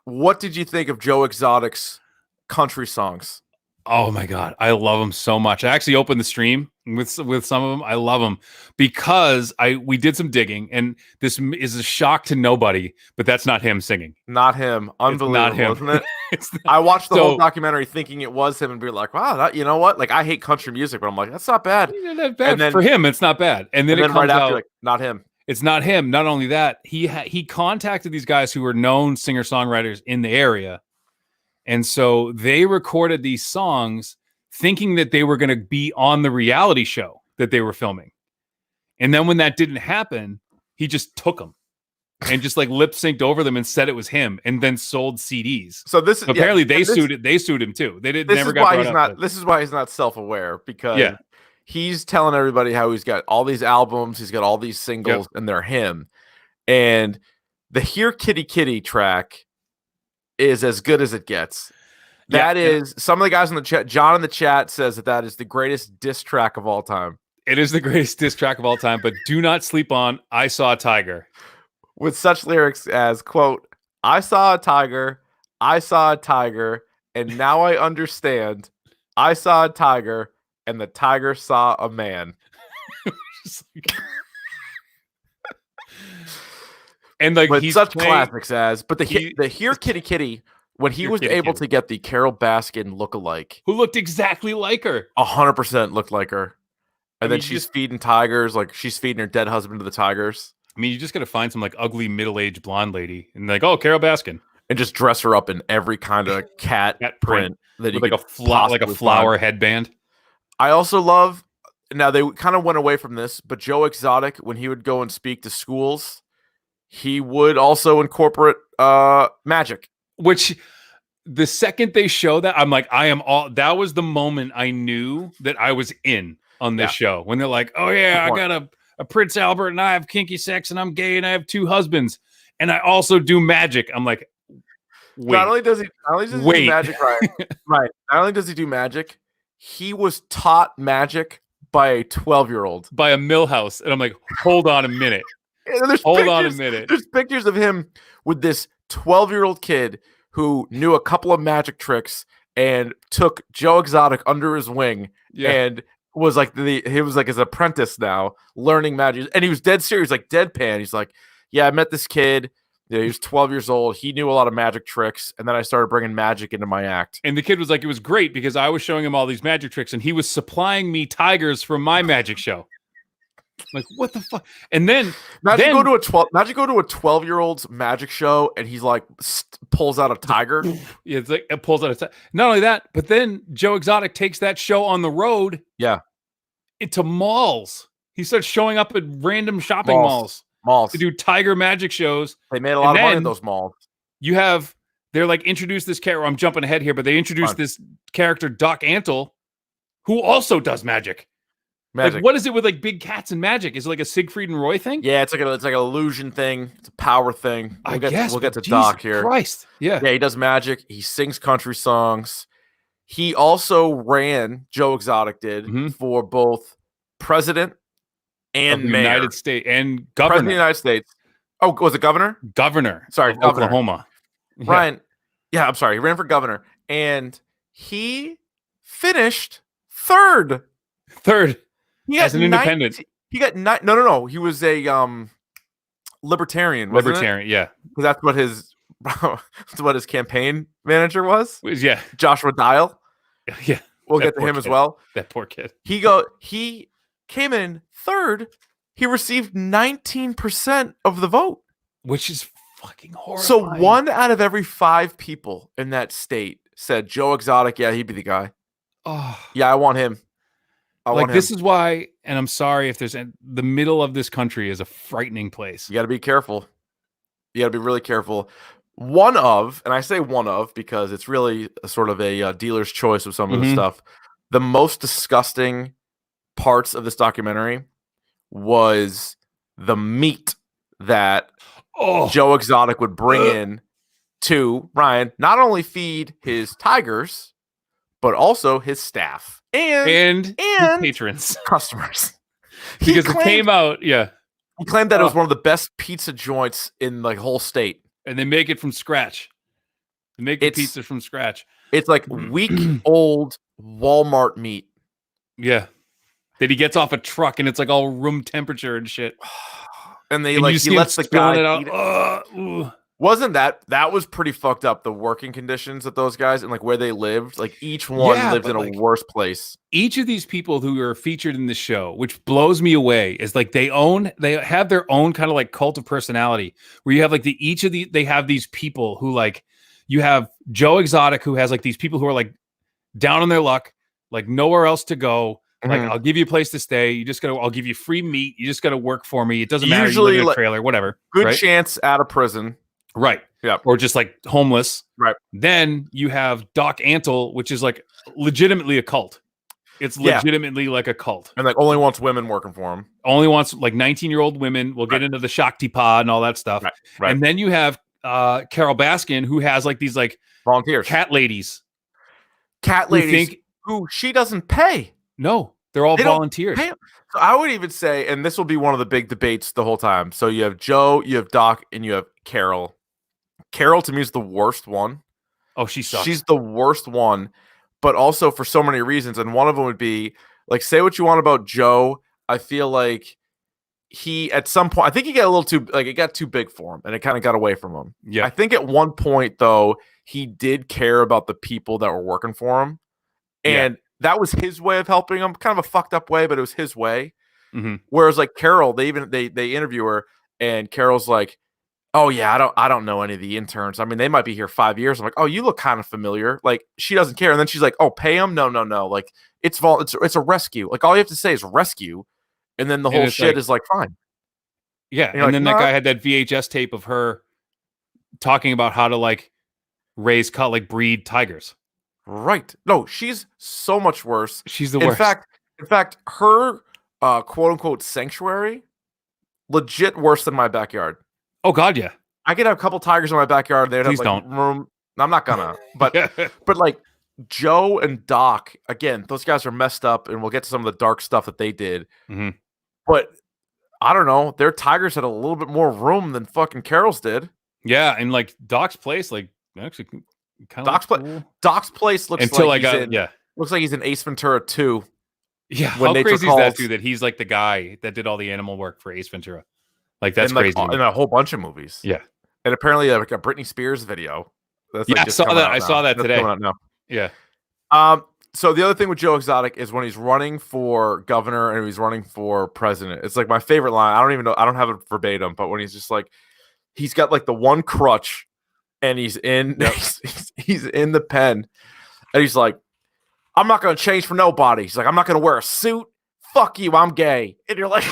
[SPEAKER 1] What did you think of Joe Exotic's country songs?
[SPEAKER 2] Oh my God, I love them so much. I actually opened the stream with some of them. I love them because we did some digging, and this is a shock to nobody, but that's not him singing.
[SPEAKER 1] Not him. Unbelievable, not him. Wasn't it? I watched the whole documentary thinking it was him and be like, wow, you know what? Like, I hate country music, but I'm like, that's not bad.
[SPEAKER 2] Not bad. And then, for him, it's not bad. And then it comes
[SPEAKER 1] right after,
[SPEAKER 2] out,
[SPEAKER 1] like, not him.
[SPEAKER 2] It's not him. Not only that, he contacted these guys who were known singer-songwriters in the area. And so they recorded these songs thinking that they were going to be on the reality show that they were filming. And then when that didn't happen, he just took them and just like lip synced over them and said it was him, and then sold CDs.
[SPEAKER 1] So this is
[SPEAKER 2] apparently they sued him too. They didn't never got brought up.
[SPEAKER 1] This is why he's not self-aware, because he's telling everybody how he's got all these albums, he's got all these singles, and they're him. And the Here Kitty Kitty track is as good as it gets. That is some of the guys in the chat. John in the chat says that is the greatest diss track of all time.
[SPEAKER 2] It is the greatest diss track of all time, but do not sleep on I Saw a Tiger.
[SPEAKER 1] With such lyrics as, quote, I saw a tiger, and now I understand. I saw a tiger, and the tiger saw a man. And like, with such classics as, but the Here Kitty Kitty, when he was able to get the Carol Baskin lookalike,
[SPEAKER 2] who looked exactly like her,
[SPEAKER 1] 100% looked like her, and then she's feeding tigers, like she's feeding her dead husband to the tigers.
[SPEAKER 2] I mean, you just got to find some like ugly middle-aged blonde lady, and like, oh, Carol Baskin.
[SPEAKER 1] and just dress her up in every kind of cat print that you
[SPEAKER 2] like a flower headband.
[SPEAKER 1] I also love. Now they kind of went away from this, but Joe Exotic, when he would go and speak to schools, he would also incorporate magic.
[SPEAKER 2] Which the second they show that, I'm like, that was the moment I knew that I was in on this show. When they're like, oh yeah, I got a Prince Albert and I have kinky sex and I'm gay and I have 2 husbands and I also do magic. I'm like, wait.
[SPEAKER 1] Not only does he do magic, right. Not only does he do magic, he was taught magic by a 12-year-old.
[SPEAKER 2] By a Millhouse. And I'm like, hold on a minute. Hold on a minute.
[SPEAKER 1] There's pictures of him with this 12-year-old kid who knew a couple of magic tricks and took Joe Exotic under his wing and was like he was like his apprentice now, learning magic. And he was dead serious, like deadpan. He's like, yeah, I met this kid. Yeah, he was 12 years old. He knew a lot of magic tricks, and then I started bringing magic into my act.
[SPEAKER 2] And the kid was like, it was great because I was showing him all these magic tricks, and he was supplying me tigers from my magic show. Like, what the fuck? And then
[SPEAKER 1] imagine go to a 12-year-old's magic show, and he's like pulls out a tiger.
[SPEAKER 2] Yeah, it's like it pulls out a tiger. Not only that, but then Joe Exotic takes that show on the road.
[SPEAKER 1] Yeah,
[SPEAKER 2] into malls. He starts showing up at random shopping malls to do tiger magic shows.
[SPEAKER 1] They made a lot of money in those malls.
[SPEAKER 2] They're like introduced this character. I'm jumping ahead here, but they introduced this character, Doc Antle, who also does magic. Like, what is it with like big cats and magic? Is it like a Siegfried and Roy thing?
[SPEAKER 1] Yeah, it's like an illusion thing. It's a power thing. We'll get to Doc here.
[SPEAKER 2] Christ. Yeah,
[SPEAKER 1] he does magic. He sings country songs. He also ran, Joe Exotic did, for both president and mayor.
[SPEAKER 2] United States and governor.
[SPEAKER 1] President of the United States. Oh, was it governor?
[SPEAKER 2] Governor.
[SPEAKER 1] Sorry, governor.
[SPEAKER 2] Oklahoma.
[SPEAKER 1] Ryan. Yeah, I'm sorry. He ran for governor. And he finished third.
[SPEAKER 2] As an independent.
[SPEAKER 1] He got no. He was a libertarian.
[SPEAKER 2] Libertarian, yeah.
[SPEAKER 1] Because that's what his campaign manager was.
[SPEAKER 2] Yeah,
[SPEAKER 1] Joshua Dial.
[SPEAKER 2] Yeah,
[SPEAKER 1] we'll get to him as well.
[SPEAKER 2] That poor kid.
[SPEAKER 1] He came in third. He received 19% of the vote,
[SPEAKER 2] which is fucking horrifying.
[SPEAKER 1] So 1 out of every 5 people in that state said Joe Exotic. Yeah, he'd be the guy.
[SPEAKER 2] Oh,
[SPEAKER 1] yeah, I want him.
[SPEAKER 2] This is why, and I'm sorry if the middle of this country is a frightening place.
[SPEAKER 1] You got to be careful. You got to be really careful. And I say one of because it's really a sort of a dealer's choice of some of the stuff. The most disgusting parts of this documentary was the meat that Joe Exotic would bring in to Ryan, not only feed his tigers, but also his staff. And
[SPEAKER 2] patrons,
[SPEAKER 1] customers,
[SPEAKER 2] because it came out. Yeah,
[SPEAKER 1] he claimed that it was one of the best pizza joints in the whole state,
[SPEAKER 2] and they make it from scratch. They make the pizza from scratch.
[SPEAKER 1] It's like week-old Walmart meat.
[SPEAKER 2] Yeah, that he gets off a truck, and it's like all room temperature and shit.
[SPEAKER 1] And he lets the guy eat it. Wasn't that was pretty fucked up, the working conditions of those guys and like where they lived? Like each one lived in a worse place.
[SPEAKER 2] Each of these people who are featured in the show, which blows me away, is like they have their own kind of like cult of personality where you have like they have these people who like you have Joe Exotic who has like these people who are like down on their luck, like nowhere else to go. Like, I'll give you a place to stay. I'll give you free meat. You just got to work for me. It doesn't matter.
[SPEAKER 1] Usually,
[SPEAKER 2] you live in a trailer, whatever.
[SPEAKER 1] Good chance out of prison.
[SPEAKER 2] Right.
[SPEAKER 1] Yeah.
[SPEAKER 2] Or just like homeless.
[SPEAKER 1] Right.
[SPEAKER 2] Then you have Doc Antle, which is like legitimately a cult. It's legitimately like a cult.
[SPEAKER 1] And like only wants women working for him.
[SPEAKER 2] Only wants like 19-year-old women. We'll get into the Shakti pod and all that stuff.
[SPEAKER 1] Right.
[SPEAKER 2] And then you have Carol Baskin, who has like these like
[SPEAKER 1] volunteers,
[SPEAKER 2] cat ladies.
[SPEAKER 1] Who she doesn't pay.
[SPEAKER 2] No, they're all volunteers.
[SPEAKER 1] So I would even say, and this will be one of the big debates the whole time. So you have Joe, you have Doc, and you have Carol. Carol to me is the worst one.
[SPEAKER 2] Oh, she sucks.
[SPEAKER 1] She's the worst one, but also for so many reasons. And one of them would be like, say what you want about Joe. I feel like he at some point, I think he got a little too it got too big for him, and it kind of got away from him.
[SPEAKER 2] Yeah,
[SPEAKER 1] I think at one point though, he did care about the people that were working for him, and that was his way of helping him. Kind of a fucked up way, but it was his way. Whereas like Carol, they interview her, and Carol's like, Oh yeah, I don't know any of the interns. I mean, they might be here 5 years. I'm like, oh, you look kind of familiar. Like, she doesn't care, and then she's like, oh, pay them? No. Like, it's a rescue. Like, all you have to say is rescue, and then the whole shit is like fine.
[SPEAKER 2] Yeah, and then that guy had that VHS tape of her talking about how to like breed tigers.
[SPEAKER 1] Right. No, she's so much worse.
[SPEAKER 2] She's the worst.
[SPEAKER 1] In fact, her quote unquote sanctuary, legit worse than my backyard.
[SPEAKER 2] Oh God, yeah.
[SPEAKER 1] I could have a couple tigers in my backyard. They'd
[SPEAKER 2] Please
[SPEAKER 1] have
[SPEAKER 2] don't.
[SPEAKER 1] room. I'm not gonna. But but like Joe and Doc, again, those guys are messed up, and we'll get to some of the dark stuff that they did.
[SPEAKER 2] Mm-hmm.
[SPEAKER 1] But I don't know. Their tigers had a little bit more room than fucking Carol's did.
[SPEAKER 2] Yeah, and like Doc's place, like actually kind of cool.
[SPEAKER 1] Doc's place looks looks like he's in Ace Ventura 2.
[SPEAKER 2] Yeah, how crazy is that dude? That he's like the guy that did all the animal work for Ace Ventura. Like that's crazy.
[SPEAKER 1] In a whole bunch of movies.
[SPEAKER 2] Yeah,
[SPEAKER 1] and apparently like a Britney Spears video.
[SPEAKER 2] That's I saw that. I saw that today. Yeah.
[SPEAKER 1] So the other thing with Joe Exotic is when he's running for governor and he's running for president. It's like my favorite line. I don't even know. I don't have it verbatim, but when he's just like, he's got like the one crutch, and he's in he's in the pen, and he's like, I'm not going to change for nobody. He's like, I'm not going to wear a suit. Fuck you. I'm gay. And you're like,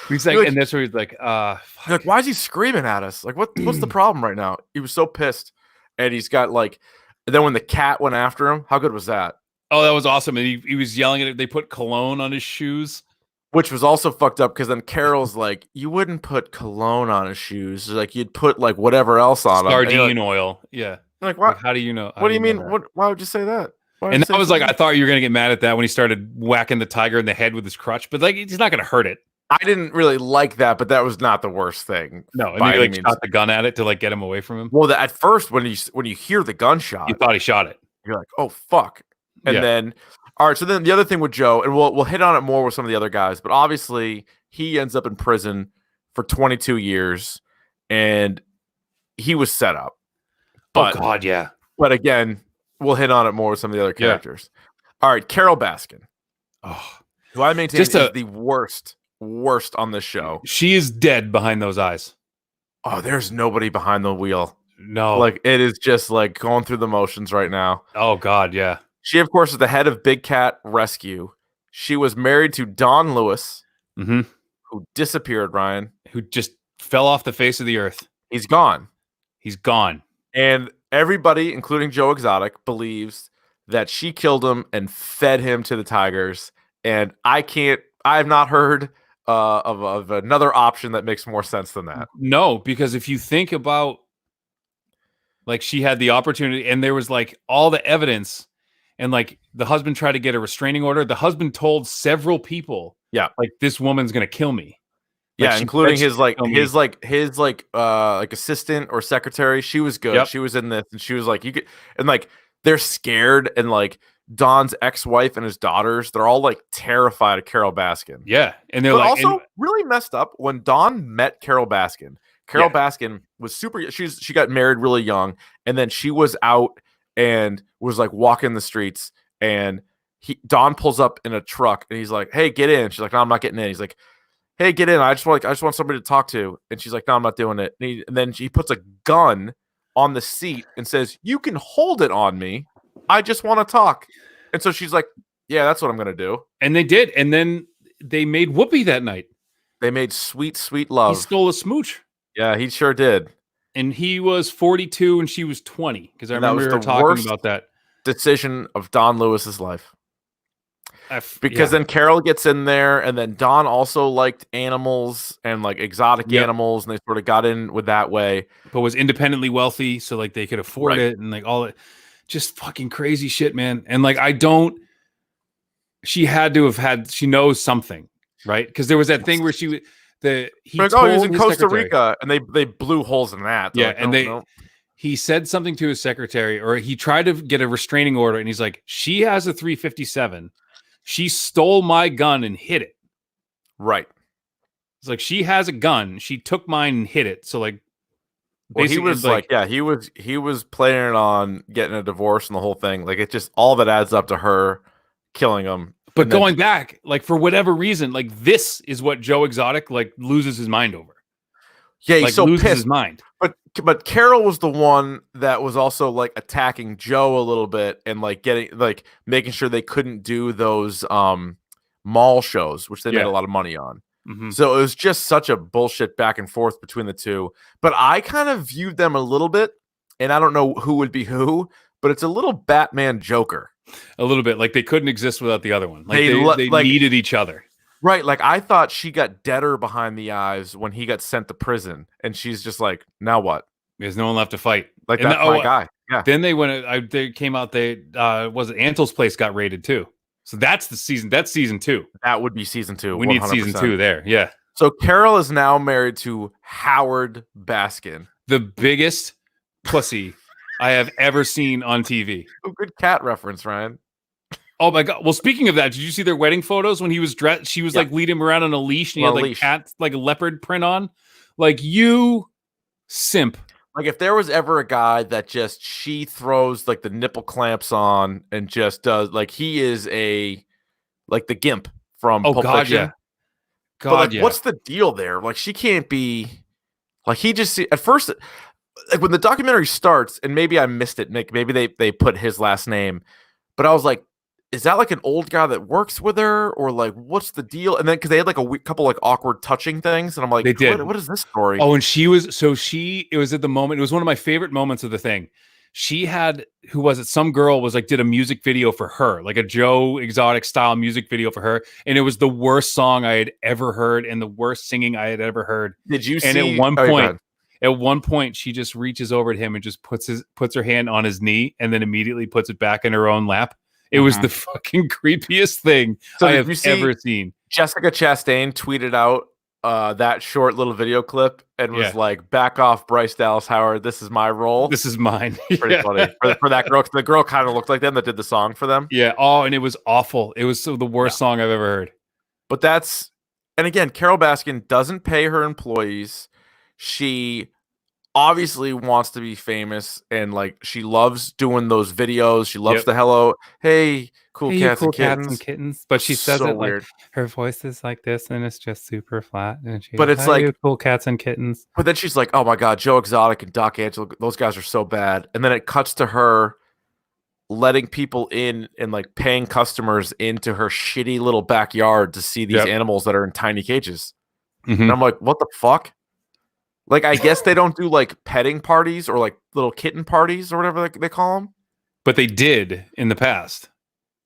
[SPEAKER 2] he's like, and that's where he's like,
[SPEAKER 1] why is he screaming at us? Like, what's the problem right now? He was so pissed, and he's got like. And then when the cat went after him, how good was that?
[SPEAKER 2] Oh, that was awesome. And he was yelling at it. They put cologne on his shoes.
[SPEAKER 1] Which was also fucked up because then Carol's like, you wouldn't put cologne on his shoes. Like, you'd put like whatever else on them.
[SPEAKER 2] Sardine oil. Yeah.
[SPEAKER 1] Like, what?
[SPEAKER 2] Like, how do you know?
[SPEAKER 1] What do you mean? Why would you say that?
[SPEAKER 2] And I was like, I thought you were going to get mad at that when he started whacking the tiger in the head with his crutch. But like, he's not going to hurt it.
[SPEAKER 1] I didn't really like that, but that was not the worst thing.
[SPEAKER 2] No, and he like shot the gun at it to like get him away from him.
[SPEAKER 1] Well, at first when you hear the gunshot,
[SPEAKER 2] you thought he shot it.
[SPEAKER 1] You're like, oh fuck. And then all right, so then the other thing with Joe, and we'll hit on it more with some of the other guys, but obviously he ends up in prison for 22 years, and he was set up. But,
[SPEAKER 2] oh God, yeah.
[SPEAKER 1] But again, we'll hit on it more with some of the other characters. All right, Carol Baskin, who I maintain is the worst on this show.
[SPEAKER 2] She is dead behind those eyes.
[SPEAKER 1] Oh, there's nobody behind the wheel.
[SPEAKER 2] No.
[SPEAKER 1] Like, it is just like going through the motions right now.
[SPEAKER 2] Oh God, yeah.
[SPEAKER 1] She, of course, is the head of Big Cat Rescue. She was married to Don Lewis, who disappeared, Ryan.
[SPEAKER 2] Who just fell off the face of the earth.
[SPEAKER 1] He's gone.
[SPEAKER 2] He's gone.
[SPEAKER 1] And everybody, including Joe Exotic, believes that she killed him and fed him to the tigers. And I have not heard of another option that makes more sense than that.
[SPEAKER 2] No, because if you think about, like, she had the opportunity and there was like all the evidence, and like the husband tried to get a restraining order. The husband told several people, like, this woman's going to kill me.
[SPEAKER 1] Like, including his assistant or secretary. She was good. Yep. She was in this, and she was like, you could, and like, they're scared, and like Don's ex-wife and his daughters, they're all like terrified of Carol Baskin.
[SPEAKER 2] Yeah. And they're like,
[SPEAKER 1] also really messed up when Don met Carol Baskin. Carol Baskin was super. She got married really young, and then she was out and was like walking the streets, and Don pulls up in a truck, and he's like, "Hey, get in." She's like, "No, I'm not getting in." He's like, "Hey, get in. I just want somebody to talk to." And she's like, "No, I'm not doing it." And then he puts a gun on the seat and says, "You can hold it on me. I just want to talk." And so she's like, "Yeah, that's what I'm gonna do."
[SPEAKER 2] And they did, and then they made Whoopi that night.
[SPEAKER 1] They made sweet, sweet love.
[SPEAKER 2] He stole a smooch.
[SPEAKER 1] Yeah, he sure did.
[SPEAKER 2] And he was 42 and she was 20. Because I remember her talking about that
[SPEAKER 1] decision of Don Lewis's life. Because then Carol gets in there, and then Don also liked animals and like exotic animals, and they sort of got in with that way.
[SPEAKER 2] But was independently wealthy, so like they could afford it, and like all it, just fucking crazy shit, man. And like she had to have had. She knows something, right? Because there was that thing where he
[SPEAKER 1] like, oh, he was in Costa Rica, and they blew holes in that.
[SPEAKER 2] They're like, he said something to his secretary, or he tried to get a restraining order, and he's like, she has a 357. She stole my gun and hid it.
[SPEAKER 1] Right.
[SPEAKER 2] It's like, she has a gun. She took mine and hid it. So like,
[SPEAKER 1] he was like, he was planning on getting a divorce and the whole thing. Like, it just, all that adds up to her killing him.
[SPEAKER 2] But going back, like, for whatever reason, like, this is what Joe Exotic like loses his mind over.
[SPEAKER 1] Yeah, he's
[SPEAKER 2] like,
[SPEAKER 1] so
[SPEAKER 2] loses
[SPEAKER 1] pissed.
[SPEAKER 2] his mind.
[SPEAKER 1] But Carol was the one that was also like attacking Joe a little bit and like making sure they couldn't do those mall shows, which they made a lot of money on.
[SPEAKER 2] Mm-hmm.
[SPEAKER 1] So it was just such a bullshit back and forth between the two. But I kind of viewed them a little bit, and I don't know who would be who, but it's a little Batman Joker.
[SPEAKER 2] A little bit, like they couldn't exist without the other one. Like they needed each other.
[SPEAKER 1] Right, like I thought she got deader behind the eyes when he got sent to prison, and she's just like, now what?
[SPEAKER 2] There's no one left to fight.
[SPEAKER 1] Like, that's my guy. Yeah.
[SPEAKER 2] Then they came out. Was it Antel's place got raided too? So that's the season. That's season 2.
[SPEAKER 1] That would be season 2.
[SPEAKER 2] We 100%. Need season 2 there. Yeah.
[SPEAKER 1] So Carol is now married to Howard Baskin,
[SPEAKER 2] the biggest pussy I have ever seen on TV.
[SPEAKER 1] Oh, good cat reference, Ryan.
[SPEAKER 2] Oh my God. Well, speaking of that, did you see their wedding photos when he was dressed? She was like leading him around on a leash and he had like cat, like a leopard print on. Like, you simp.
[SPEAKER 1] Like, if there was ever a guy that she throws like the nipple clamps on and just does, like, he is like the gimp from Pulp Fiction.
[SPEAKER 2] Yeah. God,
[SPEAKER 1] but like, what's the deal there? Like, she can't be like, he just at first, like when the documentary starts, and maybe I missed it, maybe they put his last name, but I was like, is that like an old guy that works with her, or like what's the deal? And then because they had like a couple like awkward touching things, and I'm like,
[SPEAKER 2] they did.
[SPEAKER 1] What is this story?
[SPEAKER 2] Oh, and it was at the moment. It was one of my favorite moments of the thing. She had, who was it? Some girl was like, did a music video for her, like a Joe Exotic style music video for her. And it was the worst song I had ever heard and the worst singing I had ever heard.
[SPEAKER 1] Did you
[SPEAKER 2] and
[SPEAKER 1] see?
[SPEAKER 2] At one point, she just reaches over to him and just puts her hand on his knee and then immediately puts it back in her own lap. It was the fucking creepiest thing I have ever seen.
[SPEAKER 1] Jessica Chastain tweeted out that short little video clip and was like, back off, Bryce Dallas Howard. This is my role.
[SPEAKER 2] This is mine.
[SPEAKER 1] Pretty funny. For that girl. The girl kind of looked like them that did the song for them.
[SPEAKER 2] Yeah. Oh, and it was awful. It was the worst song I've ever heard.
[SPEAKER 1] But and again, Carol Baskin doesn't pay her employees. She obviously wants to be famous, and like she loves doing those videos. She loves the hello, hey, cool cats and kittens.
[SPEAKER 2] But she says it weird. Like her voice is like this, and it's just super flat. And
[SPEAKER 1] it's like
[SPEAKER 2] cool cats and kittens.
[SPEAKER 1] But then she's like, oh my God, Joe Exotic and Doc Angelo, those guys are so bad. And then it cuts to her letting people in and like paying customers into her shitty little backyard to see these animals that are in tiny cages. And I'm like, what the fuck? Like, I guess they don't do like petting parties or like little kitten parties or whatever they call them.
[SPEAKER 2] But they did in the past.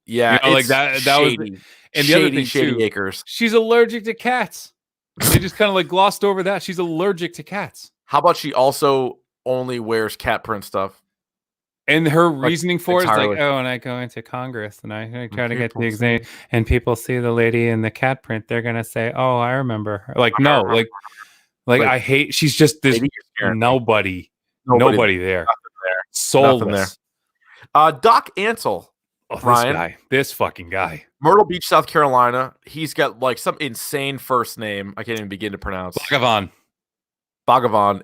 [SPEAKER 1] Yeah,
[SPEAKER 2] like that
[SPEAKER 1] shady,
[SPEAKER 2] was, and the other thing too,
[SPEAKER 1] acres.
[SPEAKER 2] She's allergic to cats. They just kind of like glossed over that. She's allergic to cats.
[SPEAKER 1] How about she also only wears cat print stuff?
[SPEAKER 2] And her reasoning for it is like, oh, and I go into Congress and I try to get the exam, and people see the lady in the cat print, they're gonna say, oh, I remember her. Like, no, like I hate. She's just this nobody there. Soulless.
[SPEAKER 1] Doc Ansel.
[SPEAKER 2] Oh, Ryan, this fucking guy.
[SPEAKER 1] Myrtle Beach, South Carolina. He's got like some insane first name I can't even begin to pronounce. Bhagavan.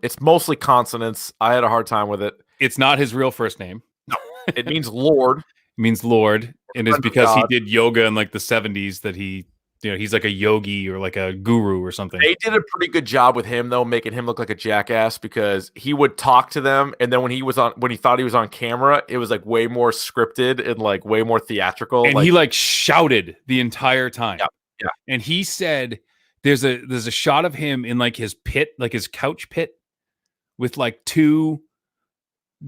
[SPEAKER 1] It's mostly consonants. I had a hard time with it.
[SPEAKER 2] It's not his real first name.
[SPEAKER 1] No, it means Lord.
[SPEAKER 2] It means Lord, and it's because he did yoga in like the 70s that he, he's like a yogi or like a guru or something.
[SPEAKER 1] They did a pretty good job with him though, making him look like a jackass because he would talk to them, and then when he thought he was on camera, it was like way more scripted and like way more theatrical.
[SPEAKER 2] And he like shouted the entire time.
[SPEAKER 1] Yeah.
[SPEAKER 2] And he said there's a shot of him in like his pit, like his couch pit, with like 2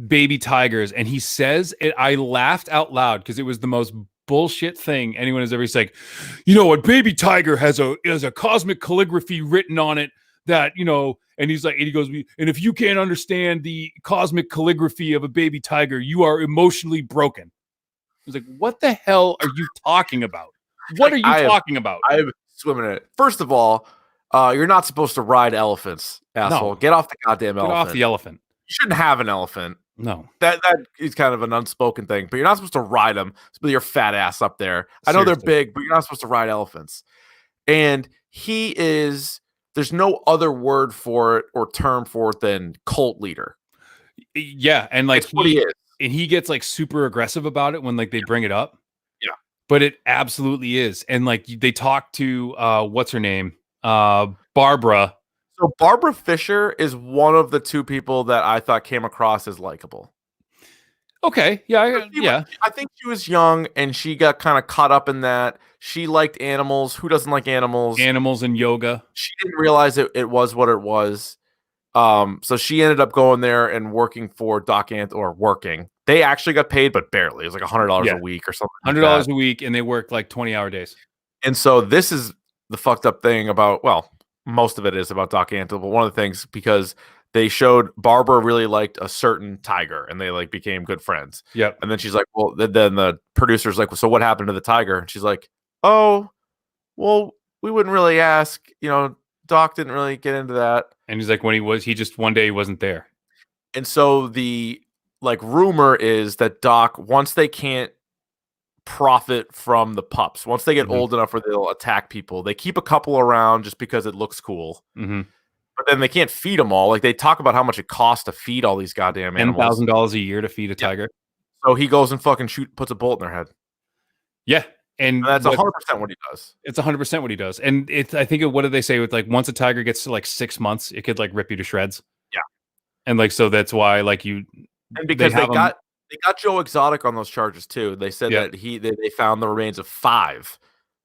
[SPEAKER 2] baby tigers, and he says it. I laughed out loud because it was the most bullshit thing anyone has ever said. Like, a baby tiger has a cosmic calligraphy written on it that, and he's like, and he goes, and if you can't understand the cosmic calligraphy of a baby tiger, you are emotionally broken. I was like, what the hell are you talking about? What are you talking about?
[SPEAKER 1] I'm swimming in it. First of all, you're not supposed to ride elephants, asshole.
[SPEAKER 2] No.
[SPEAKER 1] Get off the goddamn elephant.
[SPEAKER 2] Get off the elephant.
[SPEAKER 1] You shouldn't have an elephant.
[SPEAKER 2] No.
[SPEAKER 1] That is kind of an unspoken thing, but you're not supposed to ride them. Put your fat ass up there. I know they're big, but you're not supposed to ride elephants. And there's no other word for it or term for it than cult leader.
[SPEAKER 2] Yeah, and like
[SPEAKER 1] what he is.
[SPEAKER 2] And he gets like super aggressive about it when like they bring it up.
[SPEAKER 1] Yeah.
[SPEAKER 2] But it absolutely is. And like they talk to what's her name? Barbara.
[SPEAKER 1] So Barbara Fisher is one of the two people that I thought came across as likable.
[SPEAKER 2] Okay, yeah.
[SPEAKER 1] I think she was young and she got kind of caught up in that. She liked animals. Who doesn't like animals?
[SPEAKER 2] Animals and yoga.
[SPEAKER 1] She didn't realize it was what it was. So she ended up going there and working for Doc or working. They actually got paid, but barely. It was like $100 a week or something.
[SPEAKER 2] $100 a week, and they work like 20-hour days.
[SPEAKER 1] And so this is the fucked up thing about, well, most of it is about Doc Antle, but one of the things, because they showed Barbara really liked a certain tiger and they like became good friends.
[SPEAKER 2] Yep.
[SPEAKER 1] And then she's like, well, then the producer's like, well, so what happened to the tiger? And she's like, oh, well, we wouldn't really ask, Doc didn't really get into that.
[SPEAKER 2] And he's like, he just one day he wasn't there.
[SPEAKER 1] And so the rumor is that Doc, once they can't profit from the pups, once they get old enough where they'll attack people, they keep a couple around just because it looks cool. But then they can't feed them all. Like, they talk about how much it costs to feed all these goddamn animals.
[SPEAKER 2] $10,000 a year to feed a tiger.
[SPEAKER 1] So he goes and fucking puts a bullet in their head.
[SPEAKER 2] Yeah. And
[SPEAKER 1] that's 100% what he does.
[SPEAKER 2] It's 100% what he does. And I think what did they say with once a tiger gets to 6 months, it could rip you to shreds.
[SPEAKER 1] Yeah.
[SPEAKER 2] And so that's why
[SPEAKER 1] and because they got Joe Exotic on those charges too. They said that they found the remains of 5.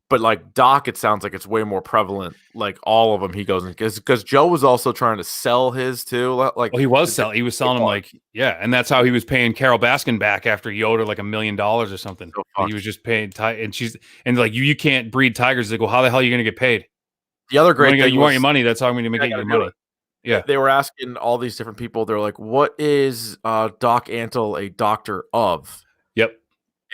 [SPEAKER 1] But Doc, it sounds like it's way more prevalent. All of them, he goes in because Joe was also trying to sell his too.
[SPEAKER 2] He was selling them and that's how he was paying Carol Baskin back after he owed her $1 million or something. So he was just paying you can't breed tigers. They go, how the hell are you going to get paid?
[SPEAKER 1] The other great thing,
[SPEAKER 2] you want your money. That's how I'm going to make your money. Yeah,
[SPEAKER 1] they were asking all these different people. They're like, "What is Doc Antle a doctor of?"
[SPEAKER 2] Yep.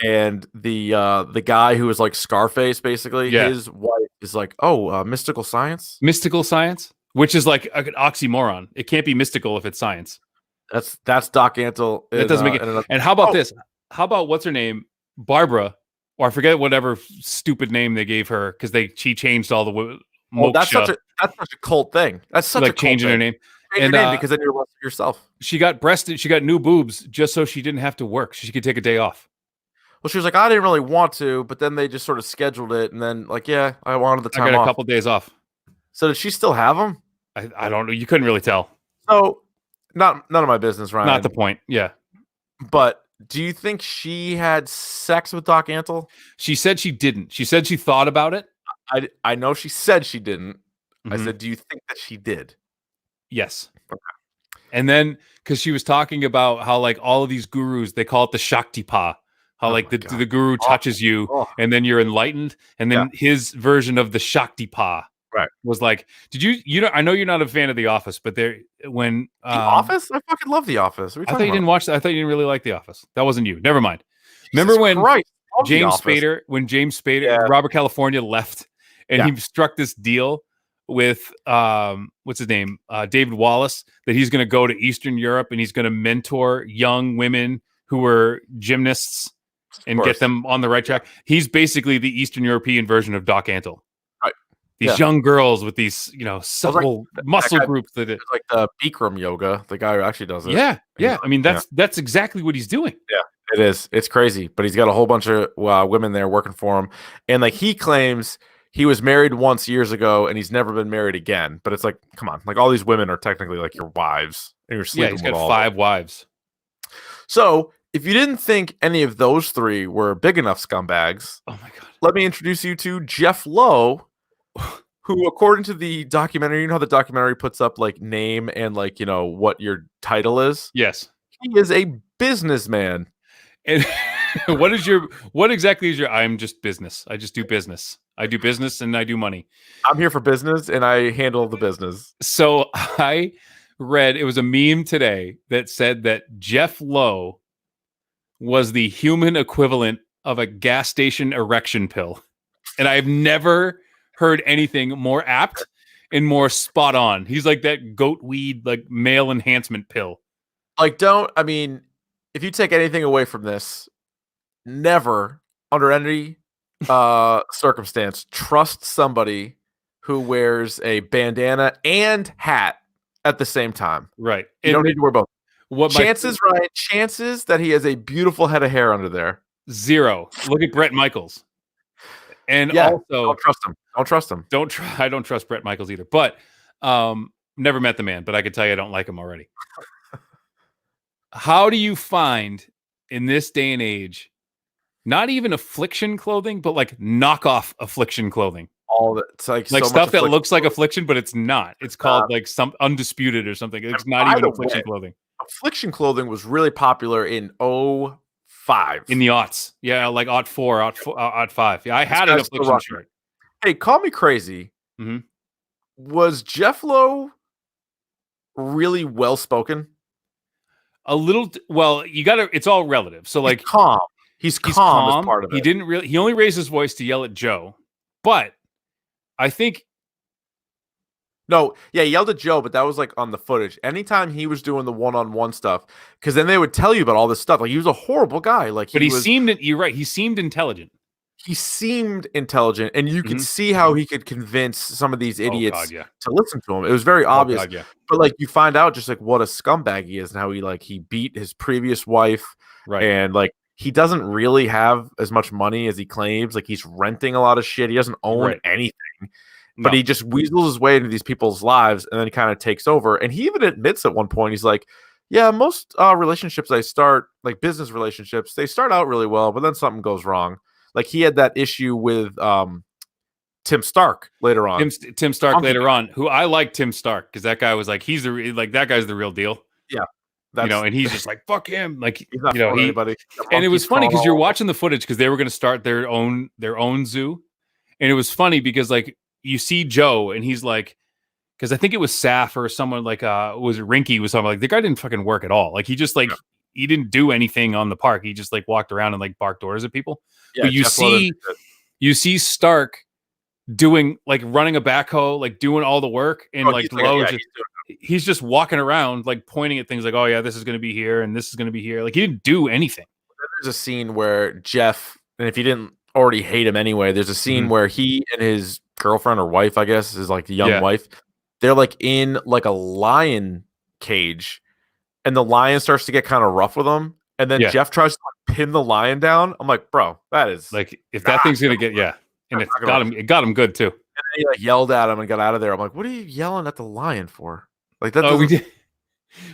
[SPEAKER 1] And the guy who was like Scarface, basically, his wife is like, "Oh, mystical science."
[SPEAKER 2] Mystical science, which is like an oxymoron. It can't be mystical if it's science.
[SPEAKER 1] That's Doc Antle.
[SPEAKER 2] That doesn't make it. And how about this? How about what's her name, Barbara, or I forget whatever stupid name they gave her because she changed all the.
[SPEAKER 1] That's such a cult thing. That's such a
[SPEAKER 2] changing her name.
[SPEAKER 1] Change your name because then you're less of yourself.
[SPEAKER 2] She got new boobs just so she didn't have to work. She could take a day off.
[SPEAKER 1] Well, she was like, I didn't really want to, but then they just sort of scheduled it, and then I wanted the time off.
[SPEAKER 2] I got a couple days off.
[SPEAKER 1] So did she still have them?
[SPEAKER 2] I don't know. You couldn't really tell.
[SPEAKER 1] So none of my business, Ryan.
[SPEAKER 2] Not the point. Yeah.
[SPEAKER 1] But do you think she had sex with Doc Antle?
[SPEAKER 2] She said she didn't. She said she thought about it.
[SPEAKER 1] I know she said she didn't. I said, do you think that she did?
[SPEAKER 2] Yes. Okay. And then, because she was talking about how all of these gurus, they call it the Shaktipa, how the guru touches you and then you're enlightened. And then his version of the Shaktipa was did you I know you're not a fan of The Office, but The
[SPEAKER 1] Office? I fucking love The Office.
[SPEAKER 2] I thought you didn't watch that. I thought you didn't really like The Office. That wasn't you. Never mind. Remember when James Spader, Robert California left and he struck this deal with what's his name, David Wallace, that he's going to go to Eastern Europe and he's going to mentor young women who were gymnasts and get them on the right track. He's basically the Eastern European version of Doc Antle.
[SPEAKER 1] Right.
[SPEAKER 2] These young girls with these, supple muscle groups that
[SPEAKER 1] it's like the Bikram yoga, the guy who actually does it.
[SPEAKER 2] Yeah. Yeah. I mean, that's exactly what he's doing.
[SPEAKER 1] Yeah. It is. It's crazy, but he's got a whole bunch of women there working for him, and he claims he was married once years ago, and he's never been married again. But it's come on, all these women are technically your wives, and you're sleeping with all.
[SPEAKER 2] He's got 5 wives.
[SPEAKER 1] So if you didn't think any of those 3 were big enough scumbags,
[SPEAKER 2] oh my god,
[SPEAKER 1] let me introduce you to Jeff Lowe, who, according to the documentary, how the documentary puts up name and what your title is.
[SPEAKER 2] Yes,
[SPEAKER 1] he is a businessman.
[SPEAKER 2] And what exactly is your? I'm just business. I just do business. I do business and I do money.
[SPEAKER 1] I'm here for business and I handle the business.
[SPEAKER 2] So I read, it was a meme today that said that Jeff Lowe was the human equivalent of a gas station erection pill. And I've never heard anything more apt and more spot on. He's like that goat weed, male enhancement pill.
[SPEAKER 1] If you take anything away from this, never under any circumstance trust somebody who wears a bandana and hat at the same time.
[SPEAKER 2] Right.
[SPEAKER 1] You don't need to wear both. Chances that he has a beautiful head of hair under there.
[SPEAKER 2] 0. Look at Bret Michaels. And also,
[SPEAKER 1] don't trust him.
[SPEAKER 2] I don't trust Bret Michaels either. But Never met the man, but I can tell you I don't like him already. How do you find in this day and age, not even affliction clothing, but like knockoff affliction clothing?
[SPEAKER 1] All that, it's like so
[SPEAKER 2] stuff that looks like
[SPEAKER 1] clothing.
[SPEAKER 2] affliction, but it's not. It's called like some undisputed or something. It's not even affliction clothing.
[SPEAKER 1] Affliction clothing was really popular in 05.
[SPEAKER 2] In the aughts. Yeah, like 04, 05. Yeah, I had an affliction shirt.
[SPEAKER 1] Hey, call me crazy.
[SPEAKER 2] Mm-hmm.
[SPEAKER 1] Was Jeff Lowe really well spoken?
[SPEAKER 2] A little. Well, you got to. It's all relative. So like,
[SPEAKER 1] calm. He's calm as part of it.
[SPEAKER 2] He didn't really. He only raised his voice to yell at Joe, but I think.
[SPEAKER 1] No, yeah, he yelled at Joe, but that was like on the footage. Anytime he was doing the one-on-one stuff, because then they would tell you about all this stuff. Like he was a horrible guy. Like,
[SPEAKER 2] but he seemed. You're right. He seemed intelligent.
[SPEAKER 1] He seemed intelligent, and you could see how he could convince some of these idiots to listen to him. It was very obvious. But like, you find out just like what a scumbag he is, and how he beat his previous wife,
[SPEAKER 2] right?
[SPEAKER 1] And like, he doesn't really have as much money as he claims. Like, he's renting a lot of shit. He doesn't own anything. But he just weasels his way into these people's lives and then kind of takes over. And he even admits at one point, he's like, yeah, most relationships I start, like business relationships, they start out really well, but then something goes wrong. Like he had that issue with Tim Stark later on.
[SPEAKER 2] Tim Stark later on, who I like Tim Stark because that guy was like, that guy's the real deal.
[SPEAKER 1] Yeah.
[SPEAKER 2] And he's just like, fuck him. Like,
[SPEAKER 1] he's not anybody.
[SPEAKER 2] And it was funny because you're watching the footage because they were going to start their own zoo. And it was funny because like, you see Joe and he's like, because I think it was Saf or someone like was Rinky was something like the guy didn't fucking work at all. Like he just like he didn't do anything on the park. He just like walked around and like barked orders at people. Yeah, but you see Stark doing like running a backhoe, like doing all the work, and he's just walking around like pointing at things like, oh yeah, this is gonna be here and this is gonna be here. Like he didn't do anything.
[SPEAKER 1] There's a scene where Jeff, and if you didn't already hate him anyway, there's a scene where he and his girlfriend or wife, I guess, is like the young wife. They're like in like a lion cage, and the lion starts to get kind of rough with them. And then Jeff tries to pin the lion down. I'm like, bro, that is
[SPEAKER 2] like if that thing's gonna get and it got him good too. And
[SPEAKER 1] then he like yelled at him and got out of there. I'm like, what are you yelling at the lion for? Like that.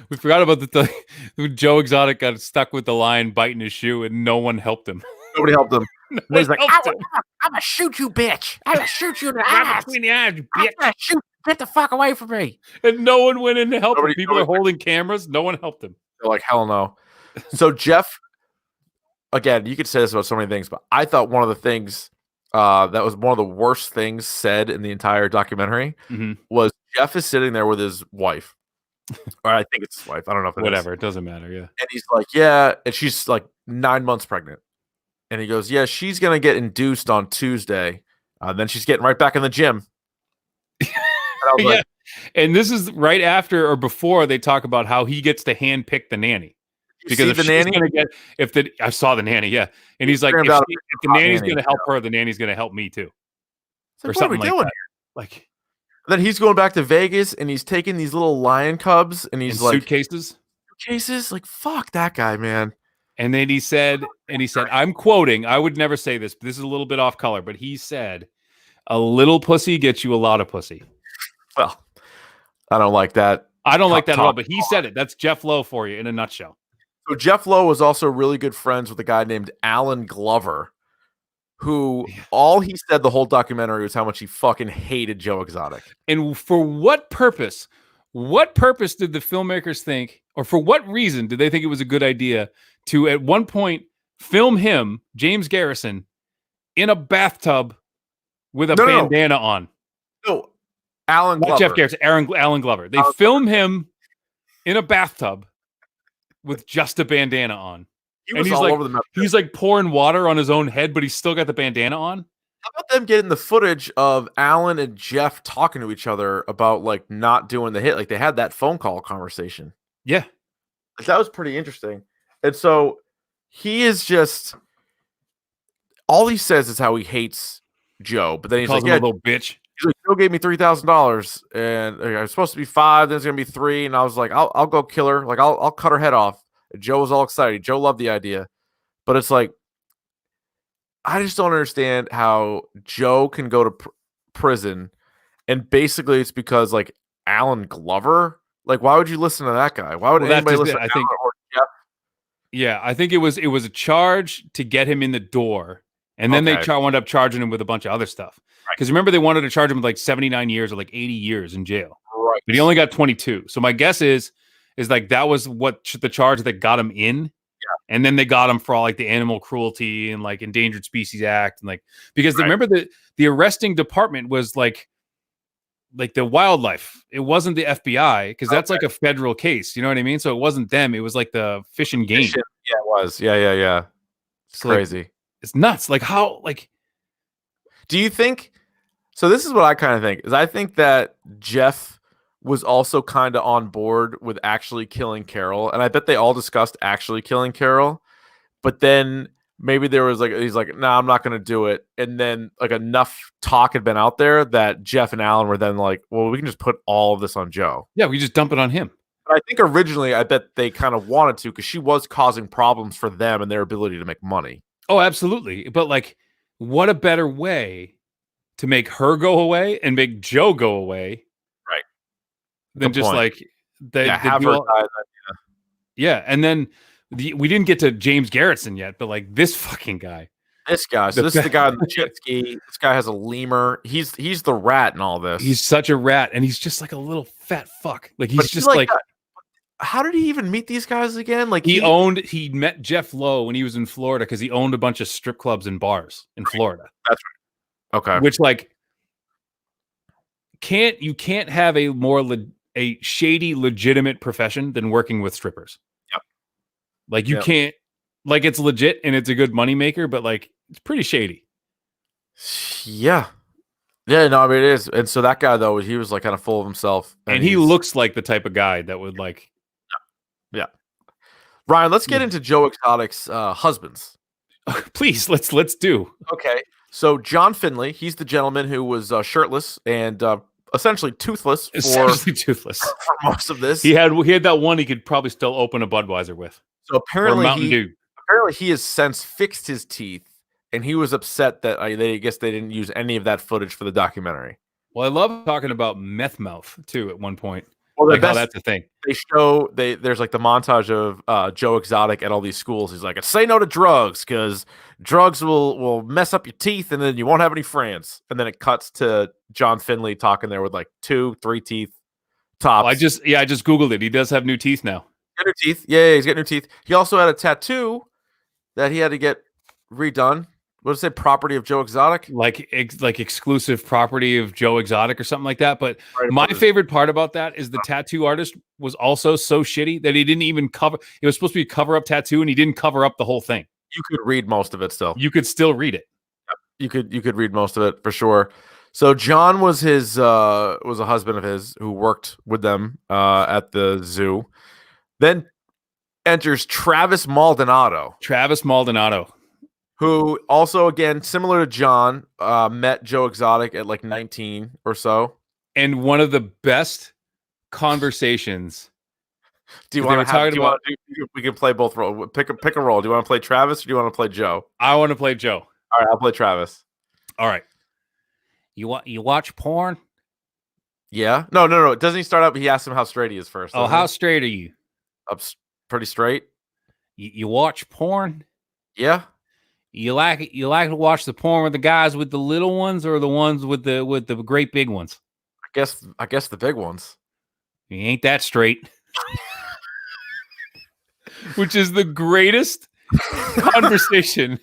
[SPEAKER 2] We forgot about the Joe Exotic got stuck with the lion biting his shoe, and no one helped him.
[SPEAKER 1] Nobody helped him.
[SPEAKER 2] No he's like,
[SPEAKER 1] I'm gonna shoot you, bitch. I'm gonna shoot you in the eyes.
[SPEAKER 2] Between the eyes, bitch.
[SPEAKER 1] I'm gonna shoot. Get the fuck away from me.
[SPEAKER 2] And no one went in to help him. People are holding cameras. No one helped him.
[SPEAKER 1] They're like, hell no. So Jeff, again, you could say this about so many things, but I thought one of the things that was one of the worst things said in the entire documentary was Jeff is sitting there with his wife. Or I think it's his wife. I don't know if
[SPEAKER 2] it doesn't matter. Yeah.
[SPEAKER 1] And he's like, yeah. And she's like 9 months pregnant. And he goes, yeah, she's going to get induced on Tuesday. Then she's getting right back in the gym. And
[SPEAKER 2] like, and this is right after or before they talk about how he gets to handpick the nanny. Because if the nanny going to get, I saw the nanny, and he's like, if the nanny's going to help her, the nanny's going to help me too,
[SPEAKER 1] like, or something like that. Like, then he's going back to Vegas and he's taking these little lion cubs and he's like suitcases, like fuck that guy, man.
[SPEAKER 2] And then he said, I'm quoting, I would never say this, but this is a little bit off color, but he said, a little pussy gets you a lot of pussy.
[SPEAKER 1] Well, I don't like that.
[SPEAKER 2] I don't like that at all, but he said it. That's Jeff Lowe for you in a nutshell.
[SPEAKER 1] So Jeff Lowe was also really good friends with a guy named Alan Glover, who all he said the whole documentary was how much he fucking hated Joe Exotic.
[SPEAKER 2] And for what purpose? What purpose did the filmmakers think, or for what reason did they think it was a good idea to at one point film him, James Garrison, in a bathtub with a bandana on?
[SPEAKER 1] No, Alan Glover.
[SPEAKER 2] Not Jeff Garrison, Alan Glover. They film him in a bathtub with just a bandana on.
[SPEAKER 1] And he's all over the map.
[SPEAKER 2] He's like pouring water on his own head, but he's still got the bandana on.
[SPEAKER 1] How about them getting the footage of Alan and Jeff talking to each other about like not doing the hit? Like they had that phone call conversation.
[SPEAKER 2] Yeah.
[SPEAKER 1] That was pretty interesting. And so he is just, all he says is how he hates Joe, but then he's like,
[SPEAKER 2] yeah, a little bitch.
[SPEAKER 1] He's like, Joe gave me $3,000 and I was supposed to be $5, then it's going to be $3. And I was like, I'll go kill her. Like I'll cut her head off. And Joe was all excited. Joe loved the idea, but it's like, I just don't understand how Joe can go to prison. And basically it's because like Alan Glover? Like, why would you listen to that guy? Why would anybody listen to Alan or Jeff?
[SPEAKER 2] Yeah, I think it was a charge to get him in the door, and then they wound up charging him with a bunch of other stuff. Because remember, they wanted to charge him with like 79 years or like 80 years in jail.
[SPEAKER 1] Right.
[SPEAKER 2] But he only got 22. So my guess is like that was what the charge that got him in. Yeah. And then they got him for all like the animal cruelty and like Endangered Species Act and like because remember the arresting department was like the wildlife. It wasn't the FBI because that's like a federal case. You know what I mean? So it wasn't them. It was like the Fish and Game.
[SPEAKER 1] Yeah, it was. Yeah. It's crazy.
[SPEAKER 2] Like, it's nuts. Like how like.
[SPEAKER 1] Do you think? So this is what I kind of think. Is I think that Jeff was also kind of on board with actually killing Carol, and I bet they all discussed actually killing Carol. But then maybe there was like he's like, "No, I'm not going to do it." And then like enough talk had been out there that Jeff and Alan were then like, "Well, we can just put all of this on Joe."
[SPEAKER 2] Yeah, we just dump it on him.
[SPEAKER 1] But I think originally, I bet they kind of wanted to because she was causing problems for them and their ability to make money.
[SPEAKER 2] Oh, absolutely. But like, what a better way to make her go away and make Joe go away,
[SPEAKER 1] right?
[SPEAKER 2] Than just like
[SPEAKER 1] have her die.
[SPEAKER 2] Yeah, and then we didn't get to James Garretson yet, but like this fucking guy,
[SPEAKER 1] this guy. So this is the guy on the jet ski. This guy has a lemur. He's the rat in all this.
[SPEAKER 2] He's such a rat, and he's just like a little fat fuck. Like he's just like
[SPEAKER 1] how did he even meet these guys again? Like
[SPEAKER 2] he met Jeff Lowe when he was in Florida because he owned a bunch of strip clubs and bars in Florida.
[SPEAKER 1] That's right. Okay.
[SPEAKER 2] Which like you can't have a shady legitimate profession than working with strippers.
[SPEAKER 1] Yep.
[SPEAKER 2] Like you can't like it's legit and it's a good moneymaker, but like it's pretty shady.
[SPEAKER 1] Yeah. Yeah, no, I mean it is. And so that guy though, he was like kind of full of himself.
[SPEAKER 2] And he looks like the type of guy that would like
[SPEAKER 1] Yeah. Ryan, let's get into Joe Exotic's husbands.
[SPEAKER 2] Please, let's do.
[SPEAKER 1] Okay. So John Finley, he's the gentleman who was shirtless and essentially toothless for most of this.
[SPEAKER 2] He had that one he could probably still open a Budweiser with.
[SPEAKER 1] So apparently he has since fixed his teeth, and he was upset that I guess they didn't use any of that footage for the documentary.
[SPEAKER 2] Well, I love talking about meth mouth too at one point.
[SPEAKER 1] Well,
[SPEAKER 2] like how that's a thing.
[SPEAKER 1] They show there's like the montage of Joe Exotic at all these schools. He's like, say no to drugs because drugs will mess up your teeth and then you won't have any friends. And then it cuts to John Finley talking there with like 2-3 teeth tops.
[SPEAKER 2] Well, I just Googled it. He does have new teeth now.
[SPEAKER 1] Get new teeth. Yeah, he's getting new teeth. He also had a tattoo that he had to get redone. What does it say? Property of Joe Exotic?
[SPEAKER 2] Like exclusive property of Joe Exotic or something like that. But my favorite part about that is the tattoo artist was also so shitty that he didn't even cover. It was supposed to be a cover-up tattoo, and he didn't cover up the whole thing.
[SPEAKER 1] You could read most of it still.
[SPEAKER 2] You could still read it.
[SPEAKER 1] You could read most of it for sure. So John was a husband of his who worked with them at the zoo. Then enters Travis Maldonado. Who also, again, similar to John, met Joe Exotic at like 19 or so.
[SPEAKER 2] And one of the best conversations.
[SPEAKER 1] We can play both roles. Pick a role. Do you want to play Travis or do you want to play Joe?
[SPEAKER 2] I want to play Joe.
[SPEAKER 1] All right, I'll play Travis.
[SPEAKER 2] All right. You watch porn?
[SPEAKER 1] Yeah. No. Doesn't he start out? He asks him how straight he is first.
[SPEAKER 2] Oh, how straight are you?
[SPEAKER 1] Pretty straight.
[SPEAKER 2] You watch porn?
[SPEAKER 1] Yeah.
[SPEAKER 2] You like to watch the porn with the guys with the little ones or the ones with the great big ones?
[SPEAKER 1] I guess the big ones.
[SPEAKER 2] You ain't that straight. Which is the greatest conversation.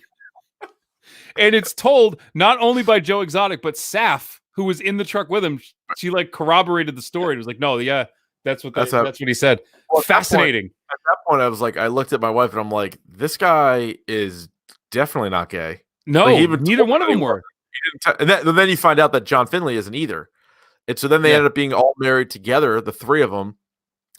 [SPEAKER 2] And it's told not only by Joe Exotic, but Saf, who was in the truck with him. She like corroborated the story. It was like, no, yeah, that's what he said. Well, fascinating.
[SPEAKER 1] At that point, I was like, I looked at my wife and I'm like, this guy is definitely not gay.
[SPEAKER 2] No, like, neither one of them were.
[SPEAKER 1] And then you find out that John Finley isn't either. And so then they ended up being all married together, the three of them.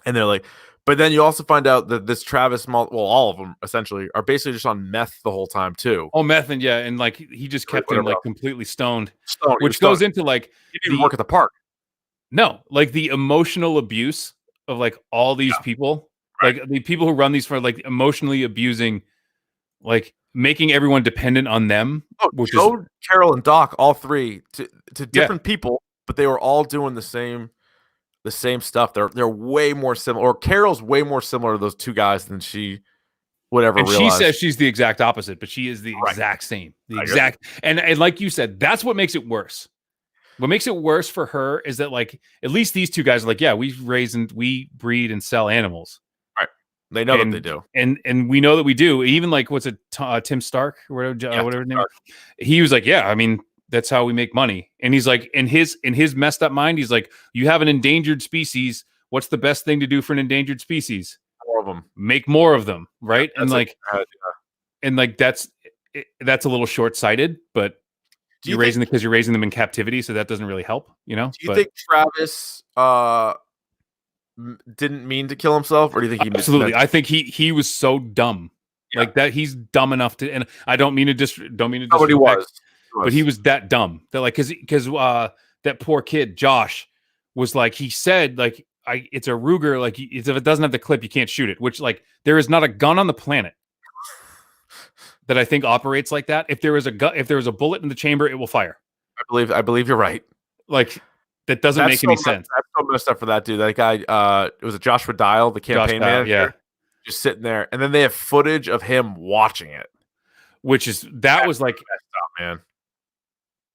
[SPEAKER 1] And they're like, but then you also find out that this Travis, all of them essentially are basically just on meth the whole time too.
[SPEAKER 2] Oh, meth and like he just kept him like completely stoned. Which goes into like
[SPEAKER 1] he didn't work at the park.
[SPEAKER 2] No, like the emotional abuse of like all these people, like the people who run these for like emotionally abusing, like making everyone dependent on them.
[SPEAKER 1] Oh, Joe, Carol, and Doc, all three to different people, but they were all doing the same the same stuff. They're way more similar. Or Carol's way more similar to those two guys than she would ever realize.
[SPEAKER 2] She says she's the exact opposite, but she is the exact same. The exact and like you said, that's what makes it worse. What makes it worse for her is that, like, at least these two guys are like, yeah, we breed and sell animals.
[SPEAKER 1] Right. They know that they do.
[SPEAKER 2] And we know that we do. Even like, what's it, Tim Stark or whatever his name is? He was like, yeah, I mean, that's how we make money. And he's like, in his messed up mind, he's like, you have an endangered species. What's the best thing to do for an endangered species?
[SPEAKER 1] More of them.
[SPEAKER 2] Make more of them, right? Yeah, and like that's a little short-sighted, but you're raising them in captivity, so that doesn't really help, you know?
[SPEAKER 1] Do you think Travis didn't mean to kill himself, or do you think he
[SPEAKER 2] absolutely? I think he was so dumb, like that. He's dumb enough to, and I don't mean to disrespect,
[SPEAKER 1] but he was.
[SPEAKER 2] But he was that dumb that, like, because that poor kid Josh was like, he said, like, it's a Ruger, like, if it doesn't have the clip, you can't shoot it. Which, like, there is not a gun on the planet that I think operates like that. If there is a bullet in the chamber, it will fire.
[SPEAKER 1] I believe you're right.
[SPEAKER 2] Like, that doesn't make any sense.
[SPEAKER 1] That's so messed up for that dude. That guy, it was Joshua Dial, the campaign manager, just sitting there, and then they have footage of him watching it,
[SPEAKER 2] which is was like,
[SPEAKER 1] messed up, man.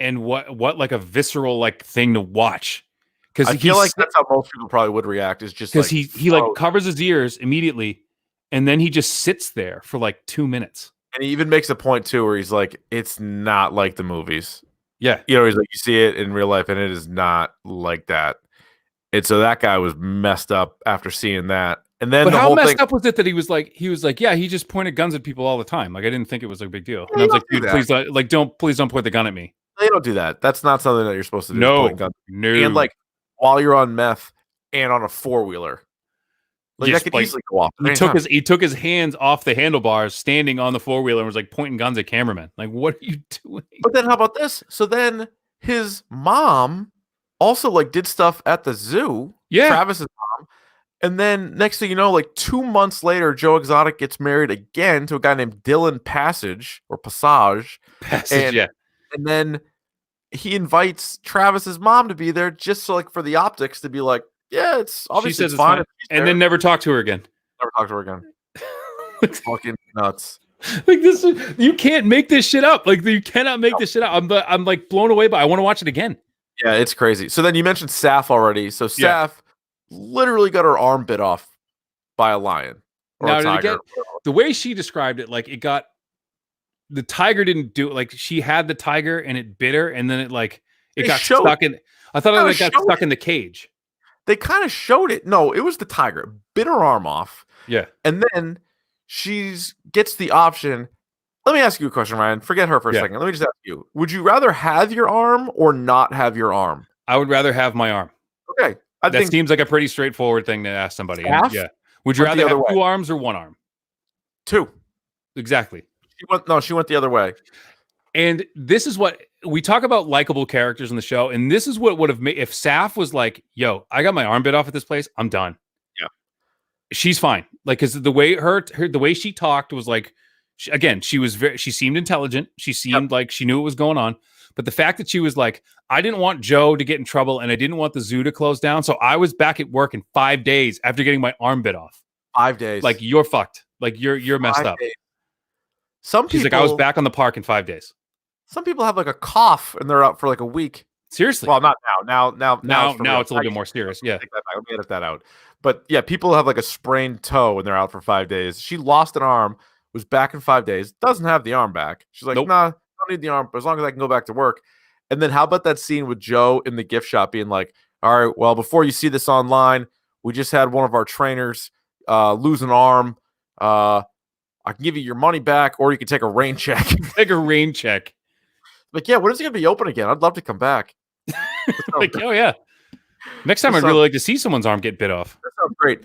[SPEAKER 2] And what like a visceral like thing to watch. Because
[SPEAKER 1] I feel like that's how most people probably would react. Is just
[SPEAKER 2] because he like covers his ears immediately, and then he just sits there for like 2 minutes.
[SPEAKER 1] And he even makes a point too, where he's like, "It's not like the movies."
[SPEAKER 2] Yeah,
[SPEAKER 1] you know, he's like, "You see it in real life, and it is not like that." And so that guy was messed up after seeing that. And then,
[SPEAKER 2] but how messed up was it that he was like, yeah, he just pointed guns at people all the time. Like, I didn't think it was a big deal. And I was like, dude, please don't point the gun at me.
[SPEAKER 1] They don't do that. That's not something that you're supposed to do.
[SPEAKER 2] No.
[SPEAKER 1] And like while you're on meth and on a 4-wheeler, like that could easily go off.
[SPEAKER 2] He took his hands off the handlebars, standing on the 4-wheeler, and was like pointing guns at cameramen. Like, what are you doing?
[SPEAKER 1] But then how about this? So then his mom also like did stuff at the zoo.
[SPEAKER 2] Yeah,
[SPEAKER 1] Travis's mom. And then next thing you know, like 2 months later, Joe Exotic gets married again to a guy named Dylan Passage. And then he invites Travis's mom to be there just so, like, for the optics to be like, yeah, it's obviously it's fine.
[SPEAKER 2] And then never talk to her again.
[SPEAKER 1] Never talk to her again. Fucking nuts.
[SPEAKER 2] Like, this you can't make this shit up. Like, you cannot make this shit up. I'm like blown away by it. I want to watch it again.
[SPEAKER 1] Yeah, it's crazy. So then you mentioned Saf already. So Saf literally got her arm bit off by a lion or a tiger.
[SPEAKER 2] The way she described it, like, the tiger didn't do it. Like, she had the tiger and it bit her, and then it got stuck in. I thought it got stuck in the cage.
[SPEAKER 1] They kind of showed it. No, it was the tiger. It bit her arm off.
[SPEAKER 2] Yeah.
[SPEAKER 1] And then she gets the option. Let me ask you a question, Ryan. Forget her for a second. Let me just ask you. Would you rather have your arm or not have your arm?
[SPEAKER 2] I would rather have my arm.
[SPEAKER 1] Okay.
[SPEAKER 2] That seems like a pretty straightforward thing to ask somebody. Yeah. Would you rather have 2 arms or 1 arm?
[SPEAKER 1] 2.
[SPEAKER 2] Exactly.
[SPEAKER 1] She went the other way.
[SPEAKER 2] And this is what we talk about, likable characters in the show. And this is what would have made, if Saf was like, yo, I got my arm bit off at this place, I'm done.
[SPEAKER 1] Yeah.
[SPEAKER 2] She's fine. Like, because the way the way she talked was like, she seemed intelligent. She seemed like she knew what was going on. But the fact that she was like, I didn't want Joe to get in trouble, and I didn't want the zoo to close down. So I was back at work in 5 days after getting my arm bit off.
[SPEAKER 1] 5 days.
[SPEAKER 2] Like, you're fucked. Like, you're messed up.
[SPEAKER 1] Days.
[SPEAKER 2] She's like, I was back on the park in 5 days.
[SPEAKER 1] Some people have like a cough and they're out for like a week.
[SPEAKER 2] Seriously?
[SPEAKER 1] Well, not now.
[SPEAKER 2] Now it's a little bit more serious. Yeah.
[SPEAKER 1] Let me edit that out. But yeah, people have like a sprained toe and they're out for 5 days. She lost an arm, was back in 5 days, doesn't have the arm back. She's like, nah, I don't need the arm, but as long as I can go back to work. And then how about that scene with Joe in the gift shop being like, all right, well, before you see this online, we just had one of our trainers lose an arm. I can give you your money back, or you can take a rain check.
[SPEAKER 2] Take a rain check.
[SPEAKER 1] Like, yeah, when is it going to be open again? I'd love to come back.
[SPEAKER 2] Like, oh, yeah. Next time I'd really like to see someone's arm get bit off.
[SPEAKER 1] That sounds great.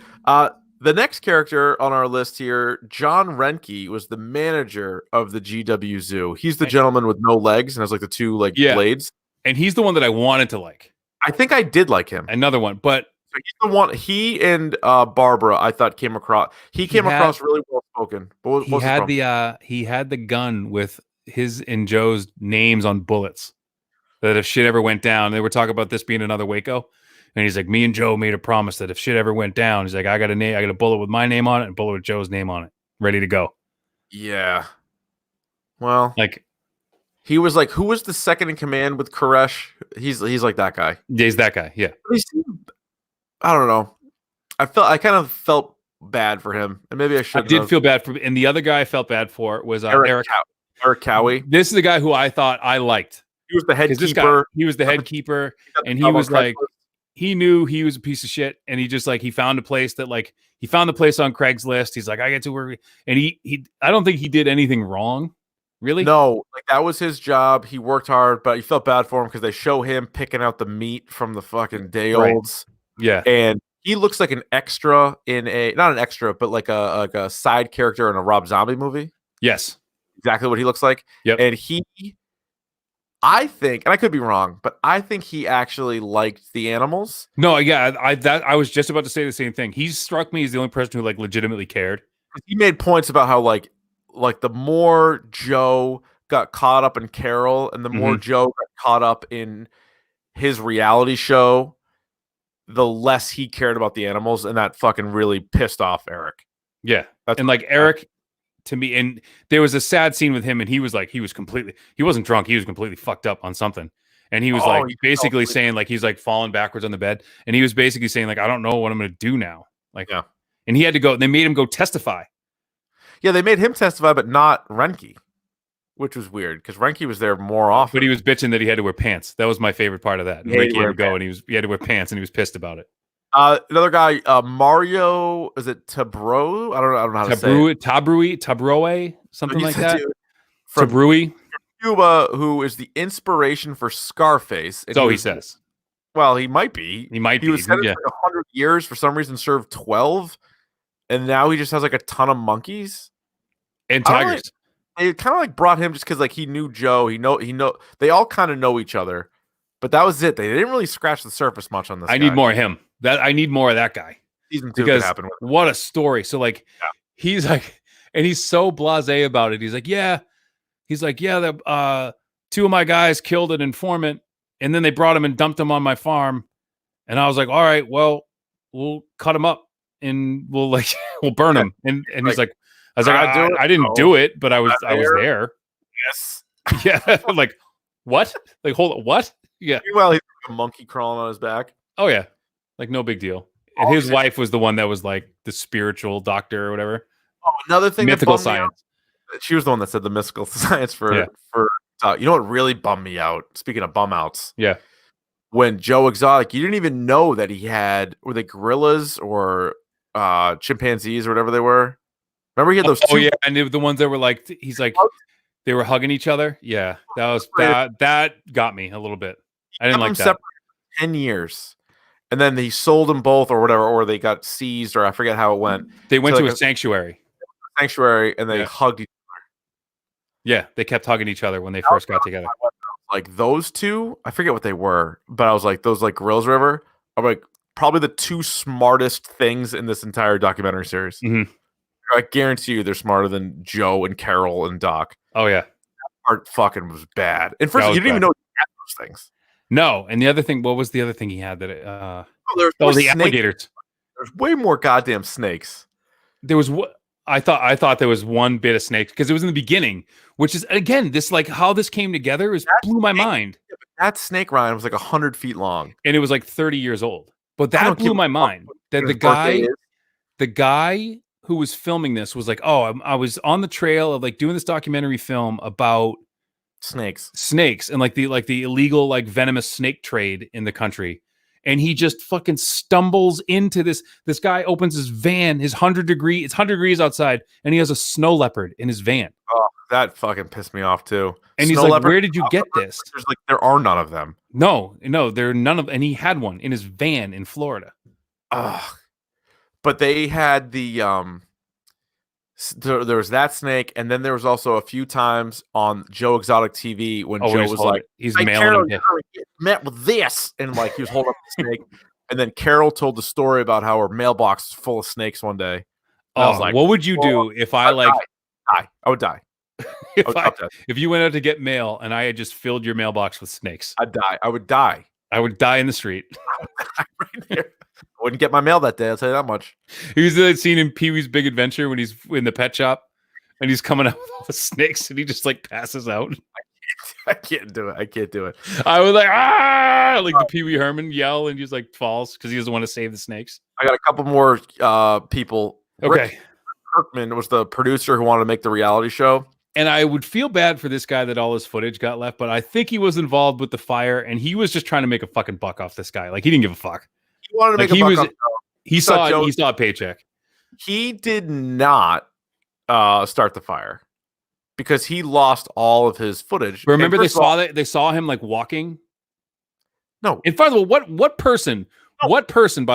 [SPEAKER 1] The next character on our list here, John Renke, was the manager of the GW Zoo. He's the gentleman with no legs and has like the 2 blades.
[SPEAKER 2] And he's the one that I wanted to like.
[SPEAKER 1] I think I did like him.
[SPEAKER 2] Another one, but
[SPEAKER 1] he's the one. He and Barbara, I thought came across. He came across really well spoken.
[SPEAKER 2] He had the gun with his and Joe's names on bullets. That if shit ever went down, they were talking about this being another Waco. And he's like, me and Joe made a promise that if shit ever went down, he's like, I got a bullet with my name on it and a bullet with Joe's name on it, ready to go.
[SPEAKER 1] Yeah. Well,
[SPEAKER 2] like
[SPEAKER 1] he was like, who was the second in command with Koresh? He's like that guy.
[SPEAKER 2] Yeah, he's that guy. Yeah.
[SPEAKER 1] I don't know. I kind of felt bad for him, and maybe I should.
[SPEAKER 2] I did feel bad for, and the other guy I felt bad for was Eric
[SPEAKER 1] Cowie.
[SPEAKER 2] This is the guy who I thought I liked.
[SPEAKER 1] He was the head keeper.
[SPEAKER 2] He was the head keeper, and he was like, he knew he was a piece of shit, and he just like he found a place that like he found the place on Craigslist. He's like, I get to work, and he I don't think he did anything wrong, really.
[SPEAKER 1] No, like that was his job. He worked hard, but you felt bad for him because they show him picking out the meat from the fucking day olds.
[SPEAKER 2] Yeah,
[SPEAKER 1] and he looks like an extra in not an extra, but like a side character in a Rob Zombie movie.
[SPEAKER 2] Yes,
[SPEAKER 1] exactly what he looks like.
[SPEAKER 2] Yep.
[SPEAKER 1] And I think, and I could be wrong, but I think he actually liked the animals.
[SPEAKER 2] No, yeah, I was just about to say the same thing. He struck me as the only person who like legitimately cared.
[SPEAKER 1] He made points about how like the more Joe got caught up in Carol and the more Joe got caught up in his reality show, the less he cared about the animals, and that fucking really pissed off Eric.
[SPEAKER 2] Yeah. And like Eric, to me, and there was a sad scene with him, and he wasn't drunk, he was completely fucked up on something. And he was basically saying like he's like falling backwards on the bed, and he was basically saying like, I don't know what I'm gonna do now. Like, yeah. And he had to go, they made him go testify.
[SPEAKER 1] Yeah, they made him testify, but not Renke, which was weird because Renke was there more often.
[SPEAKER 2] But he was bitching that he had to wear pants. That was my favorite part of that. Renke had to go, and he had to wear pants, and he was pissed about it.
[SPEAKER 1] Another guy, Mario, is it Tabro? I don't know how to say it.
[SPEAKER 2] Tabroe, something like that.
[SPEAKER 1] From
[SPEAKER 2] Tabrui.
[SPEAKER 1] Cuba, who is the inspiration for Scarface.
[SPEAKER 2] So he says.
[SPEAKER 1] Well, he might be.
[SPEAKER 2] He might be.
[SPEAKER 1] He was sentenced for 100 years, for some reason served 12, and now he just has like a ton of monkeys.
[SPEAKER 2] And tigers.
[SPEAKER 1] It kind of like brought him just because like he knew Joe. He know they all kind of know each other, but that was it. They didn't really scratch the surface much on this.
[SPEAKER 2] I need more of him. I need more of that guy.
[SPEAKER 1] Season 2 could happen.
[SPEAKER 2] What a story. So like he's like, and he's so blasé about it. He's like, the 2 of my guys killed an informant, and then they brought him and dumped him on my farm, and I was like, all right, well, we'll cut him up and we'll burn him. And he's like, I was like, I didn't do it, but I was there.
[SPEAKER 1] Yes.
[SPEAKER 2] Yeah. Like, what? Like, hold on, what? Yeah.
[SPEAKER 1] Well, he's like a monkey crawling on his back.
[SPEAKER 2] Oh yeah. Like, no big deal. And his wife was the one that was like the spiritual doctor or whatever.
[SPEAKER 1] Oh, another thing,
[SPEAKER 2] mythical science.
[SPEAKER 1] She was the one that said the mystical science for you know what really bummed me out? Speaking of bum outs.
[SPEAKER 2] Yeah.
[SPEAKER 1] When Joe Exotic, you didn't even know that he had, were they gorillas or chimpanzees or whatever they were? Remember he had those two?
[SPEAKER 2] Oh yeah, and the ones that were like, he's like, they were hugging each other. Yeah, that got me a little bit. I didn't like that.
[SPEAKER 1] 10 years, and then he sold them both or whatever, or they got seized, or I forget how it went.
[SPEAKER 2] They went to a sanctuary.
[SPEAKER 1] And they hugged each other.
[SPEAKER 2] Yeah, they kept hugging each other when they first got together.
[SPEAKER 1] Like those two, I forget what they were, but I was like, those like gorillas, river, are like probably the 2 smartest things in this entire documentary series.
[SPEAKER 2] Mm-hmm.
[SPEAKER 1] I guarantee you they're smarter than Joe and Carol and Doc.
[SPEAKER 2] Oh, yeah.
[SPEAKER 1] That part fucking was bad. And first, you didn't even know he had those things.
[SPEAKER 2] No. And the other thing, what was the other thing he had? That
[SPEAKER 1] the
[SPEAKER 2] alligators.
[SPEAKER 1] There's way more goddamn snakes.
[SPEAKER 2] There was I thought there was one bit of snakes because it was in the beginning, which is, again, this like how this came together blew my mind.
[SPEAKER 1] That snake, Ryan, was like 100 feet long.
[SPEAKER 2] And it was like 30 years old. But that blew my mind. That the guy who was filming this was like, oh, I was on the trail of like doing this documentary film about snakes and like the illegal like venomous snake trade in the country. And he just fucking stumbles into this guy opens his van, it's 100 degrees outside, and he has a snow leopard in his van.
[SPEAKER 1] Oh, that fucking pissed me off too.
[SPEAKER 2] And he's like, where did you get this?
[SPEAKER 1] There's like, there are none of them.
[SPEAKER 2] No, there are none of, and he had one in his van in Florida.
[SPEAKER 1] But they had there was that snake, and then there was also a few times on Joe Exotic TV when Joe was like,
[SPEAKER 2] he's mailing him.
[SPEAKER 1] Met with this, and like he was holding up the snake, and then Carol told the story about how her mailbox was full of snakes one day.
[SPEAKER 2] I was like, what would you do if I like
[SPEAKER 1] die? I would die.
[SPEAKER 2] If you went out to get mail and I had just filled your mailbox with snakes,
[SPEAKER 1] I'd die. I would die.
[SPEAKER 2] I would die in the street.
[SPEAKER 1] Right there. I wouldn't get my mail that day, I'll tell you that much.
[SPEAKER 2] He was that scene in Pee-wee's Big Adventure when he's in the pet shop and he's coming out with all the snakes and he just like passes out.
[SPEAKER 1] I can't do it.
[SPEAKER 2] I was like, like the Pee-wee Herman yell and just like falls because he doesn't want to save the snakes.
[SPEAKER 1] I got a couple more people.
[SPEAKER 2] Okay.
[SPEAKER 1] Rick Kirkman was the producer who wanted to make the reality show.
[SPEAKER 2] And I would feel bad for this guy that all his footage got left, but I think he was involved with the fire and he was just trying to make a fucking buck off this guy. Like he didn't give a fuck.
[SPEAKER 1] He wanted to make a buck off.
[SPEAKER 2] He saw a paycheck.
[SPEAKER 1] He did not start the fire because he lost all of his footage.
[SPEAKER 2] Remember they saw him like walking?
[SPEAKER 1] No.
[SPEAKER 2] And by the way, what person, by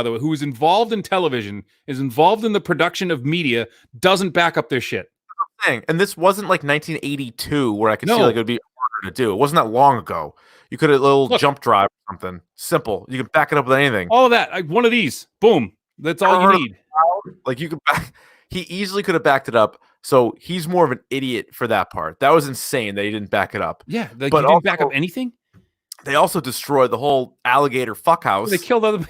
[SPEAKER 2] the way, who is involved in television, is involved in the production of media, doesn't back up their shit?
[SPEAKER 1] Thing. And this wasn't like 1982 where I could see like it would be harder to do. It wasn't that long ago. You could have a little jump drive or something simple. You can back it up with anything.
[SPEAKER 2] All of that, like one of these, boom. That's all you need.
[SPEAKER 1] Like you could back. He easily could have backed it up. So he's more of an idiot for that part. That was insane that he didn't back it up.
[SPEAKER 2] Yeah, like but he didn't back up anything.
[SPEAKER 1] They also destroyed the whole alligator fuckhouse.
[SPEAKER 2] They killed other.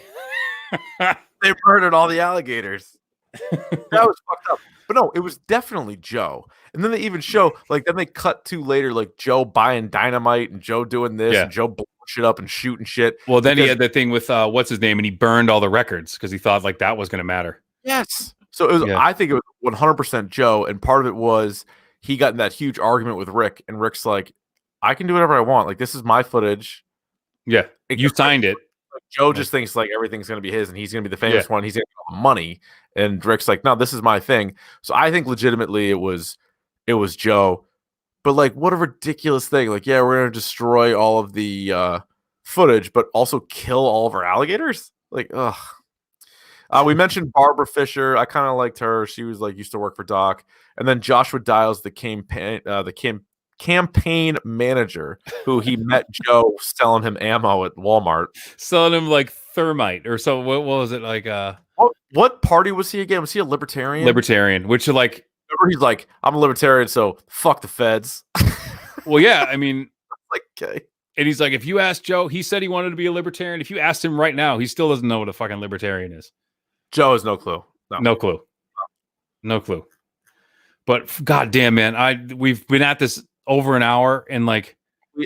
[SPEAKER 1] They murdered all the alligators. That was fucked up. But no, it was definitely Joe. And then they even show, like, then they cut to later, like, Joe buying dynamite and Joe doing this and Joe blowing shit up and shooting shit.
[SPEAKER 2] Well, then he had that thing with, what's his name? And he burned all the records because he thought, like, that was going to matter.
[SPEAKER 1] Yes. So it was, I think it was 100% Joe. And part of it was he got in that huge argument with Rick. And Rick's like, I can do whatever I want. Like, this is my footage.
[SPEAKER 2] Yeah. You signed it.
[SPEAKER 1] Joe just thinks like everything's going to be his and he's going to be the famous one. He's going to get all the money. And Rick's like, no, this is my thing. So I think legitimately it was Joe. But like, what a ridiculous thing. Like, yeah, we're going to destroy all of the footage, but also kill all of our alligators. Like, ugh. We mentioned Barbara Fisher. I kind of liked her. She was like, used to work for Doc. And then Joshua Dials, the campaign manager who he met Joe selling him ammo at Walmart,
[SPEAKER 2] selling him like thermite or so. What was it like?
[SPEAKER 1] What party was he again? Was he a libertarian?
[SPEAKER 2] Which like,
[SPEAKER 1] remember he's like, I'm a libertarian, so fuck the feds.
[SPEAKER 2] Well, yeah, I mean,
[SPEAKER 1] like, okay.
[SPEAKER 2] And he's like, if you ask Joe, he said he wanted to be a libertarian. If you asked him right now, he still doesn't know what a fucking libertarian is.
[SPEAKER 1] Joe has no clue.
[SPEAKER 2] No clue. But goddamn, man, we've been at this over an hour, and like,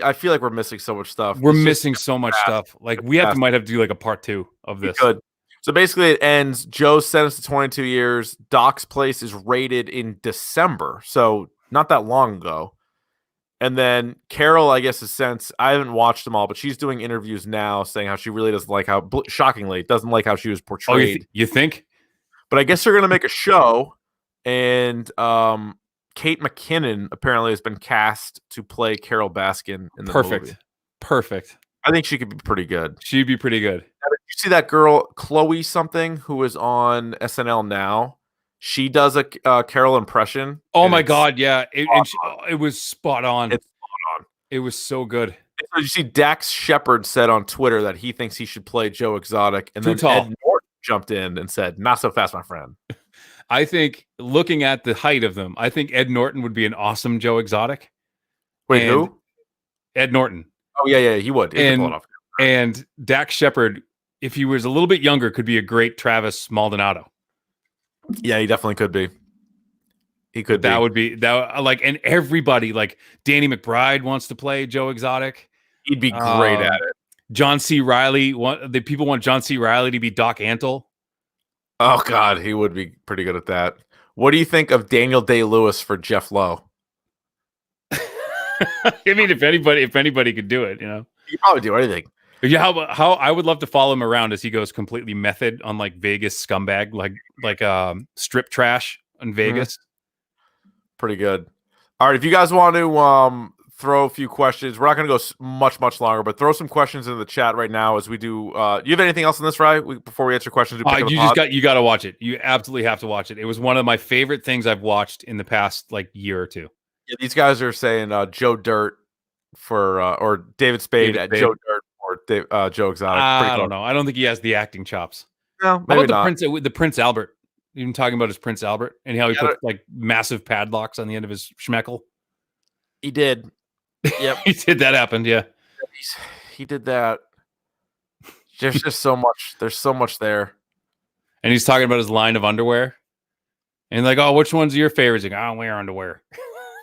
[SPEAKER 1] I feel like we're missing so much stuff.
[SPEAKER 2] We're missing so much stuff. Like, we might have to do like a part 2 of this.
[SPEAKER 1] We could. So basically, it ends. Joe's sentenced to 22 years. Doc's place is raided in December, so not that long ago. And then Carol, I guess, is sentenced. I haven't watched them all, but she's doing interviews now saying how she really doesn't like how, shockingly, doesn't like how she was portrayed.
[SPEAKER 2] Oh, you think?
[SPEAKER 1] But I guess they're going to make a show, and Kate McKinnon apparently has been cast to play Carol Baskin in the movie.
[SPEAKER 2] Perfect.
[SPEAKER 1] I think she could be pretty good.
[SPEAKER 2] She'd be pretty good.
[SPEAKER 1] Did you see that girl, Chloe something, who is on SNL now? She does a Carol impression.
[SPEAKER 2] Oh my God, yeah. It was spot on.
[SPEAKER 1] It's spot on.
[SPEAKER 2] It was so good.
[SPEAKER 1] So you see Dax Shepard said on Twitter that he thinks he should play Joe Exotic. And then Ed Norton jumped in and said, not so fast, my friend.
[SPEAKER 2] I think, looking at the height of them, I think Ed Norton would be an awesome Joe Exotic.
[SPEAKER 1] Wait, who?
[SPEAKER 2] Ed Norton.
[SPEAKER 1] Oh, yeah, he would. He pull it off.
[SPEAKER 2] And Dax Shepard, if he was a little bit younger, could be a great Travis Maldonado.
[SPEAKER 1] Yeah, he definitely could be. He could.
[SPEAKER 2] Would be that. Like, and everybody, like Danny McBride wants to play Joe Exotic.
[SPEAKER 1] He'd be great at it.
[SPEAKER 2] John C. Reilly. The people want John C. Reilly to be Doc Antle.
[SPEAKER 1] Oh God, he would be pretty good at that. What do you think of Daniel Day-Lewis for Jeff Lowe?
[SPEAKER 2] I mean, if anybody could do it, you know,
[SPEAKER 1] you could probably do anything.
[SPEAKER 2] Yeah, how I would love to follow him around as he goes completely method on like Vegas scumbag, like strip trash in Vegas.
[SPEAKER 1] Pretty good. All right, if you guys want to throw a few questions, we're not going to go much longer, but throw some questions in the chat right now as we do. You have anything else on this, Rye? Before we answer questions,
[SPEAKER 2] you got to watch it. You absolutely have to watch it. It was one of my favorite things I've watched in the past like year or two.
[SPEAKER 1] Yeah, these guys are saying Joe Dirt for or David Spade at Joe Dirt. Or Joe Exotic.
[SPEAKER 2] I don't know. I don't think he has the acting chops.
[SPEAKER 1] No, maybe not.
[SPEAKER 2] The Prince Albert. Even talking about his Prince Albert and how he put like massive padlocks on the end of his schmeckle.
[SPEAKER 1] He did. Yep.
[SPEAKER 2] He did. That happened. Yeah.
[SPEAKER 1] He did that. There's just so much. There's so much there.
[SPEAKER 2] And he's talking about his line of underwear. And like, oh, which one's your favorite? He's like, I don't wear underwear.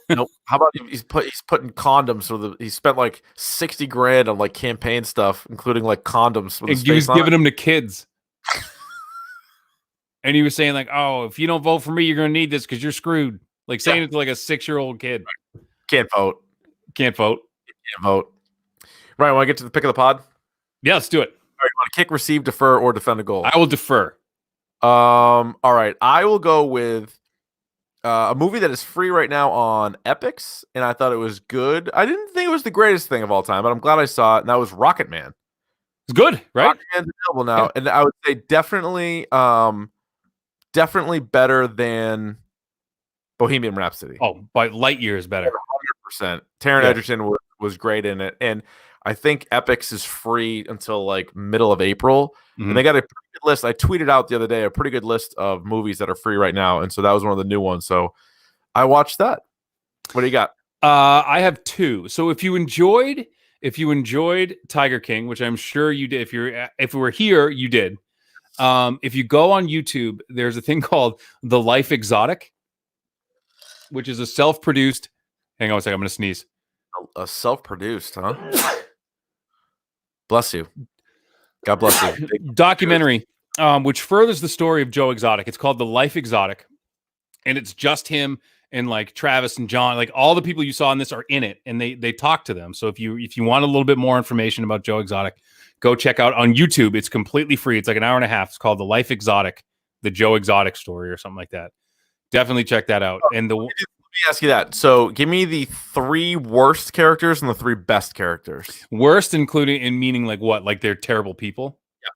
[SPEAKER 1] Nope. How about he's putting condoms? So he spent like $60,000 on like campaign stuff, including like condoms.
[SPEAKER 2] And he was giving them to kids. And he was saying like, oh, if you don't vote for me, you're going to need this because you're screwed. Like saying it to like a 6-year-old kid.
[SPEAKER 1] Can't vote.
[SPEAKER 2] Can't vote.
[SPEAKER 1] Can't vote. Right. Want to get to the pick of the pod?
[SPEAKER 2] Yeah, let's do it.
[SPEAKER 1] All right. You want to kick, receive, defer, or defend a goal?
[SPEAKER 2] I will defer.
[SPEAKER 1] All right. I will go with a movie that is free right now on Epix, and I thought it was good. I didn't think it was the greatest thing of all time, but I'm glad I saw it, and that was Rocket Man.
[SPEAKER 2] It's good, right?
[SPEAKER 1] Rocket Man's available now, and I would say definitely better than Bohemian Rhapsody.
[SPEAKER 2] Oh, by light years better.
[SPEAKER 1] 100%. Taron Egerton was great in it, and I think Epix is free until like middle of April, and they got a pretty good list. I tweeted out the other day a pretty good list of movies that are free right now, and so that was one of the new ones. So I watched that. What do you got?
[SPEAKER 2] I have 2. So if you enjoyed Tiger King, which I'm sure you did, if you were here, you did. If you go on YouTube, there's a thing called The Life Exotic, which is a self-produced. Hang on a second, I'm going to sneeze.
[SPEAKER 1] A self-produced, huh? Bless you. God bless you.
[SPEAKER 2] Documentary, which furthers the story of Joe Exotic. It's called The Life Exotic, and it's just him and like Travis and John, like all the people you saw in this are in it, and they talk to them. So if you want a little bit more information about Joe Exotic, go check out on YouTube. It's completely free. It's like an hour and a half. It's called The Life Exotic, the Joe Exotic story or something like that. Definitely check that out. And
[SPEAKER 1] let me ask you that. So give me the 3 worst characters and the 3 best characters.
[SPEAKER 2] Worst, including in meaning like what? Like they're terrible people?
[SPEAKER 1] Yeah.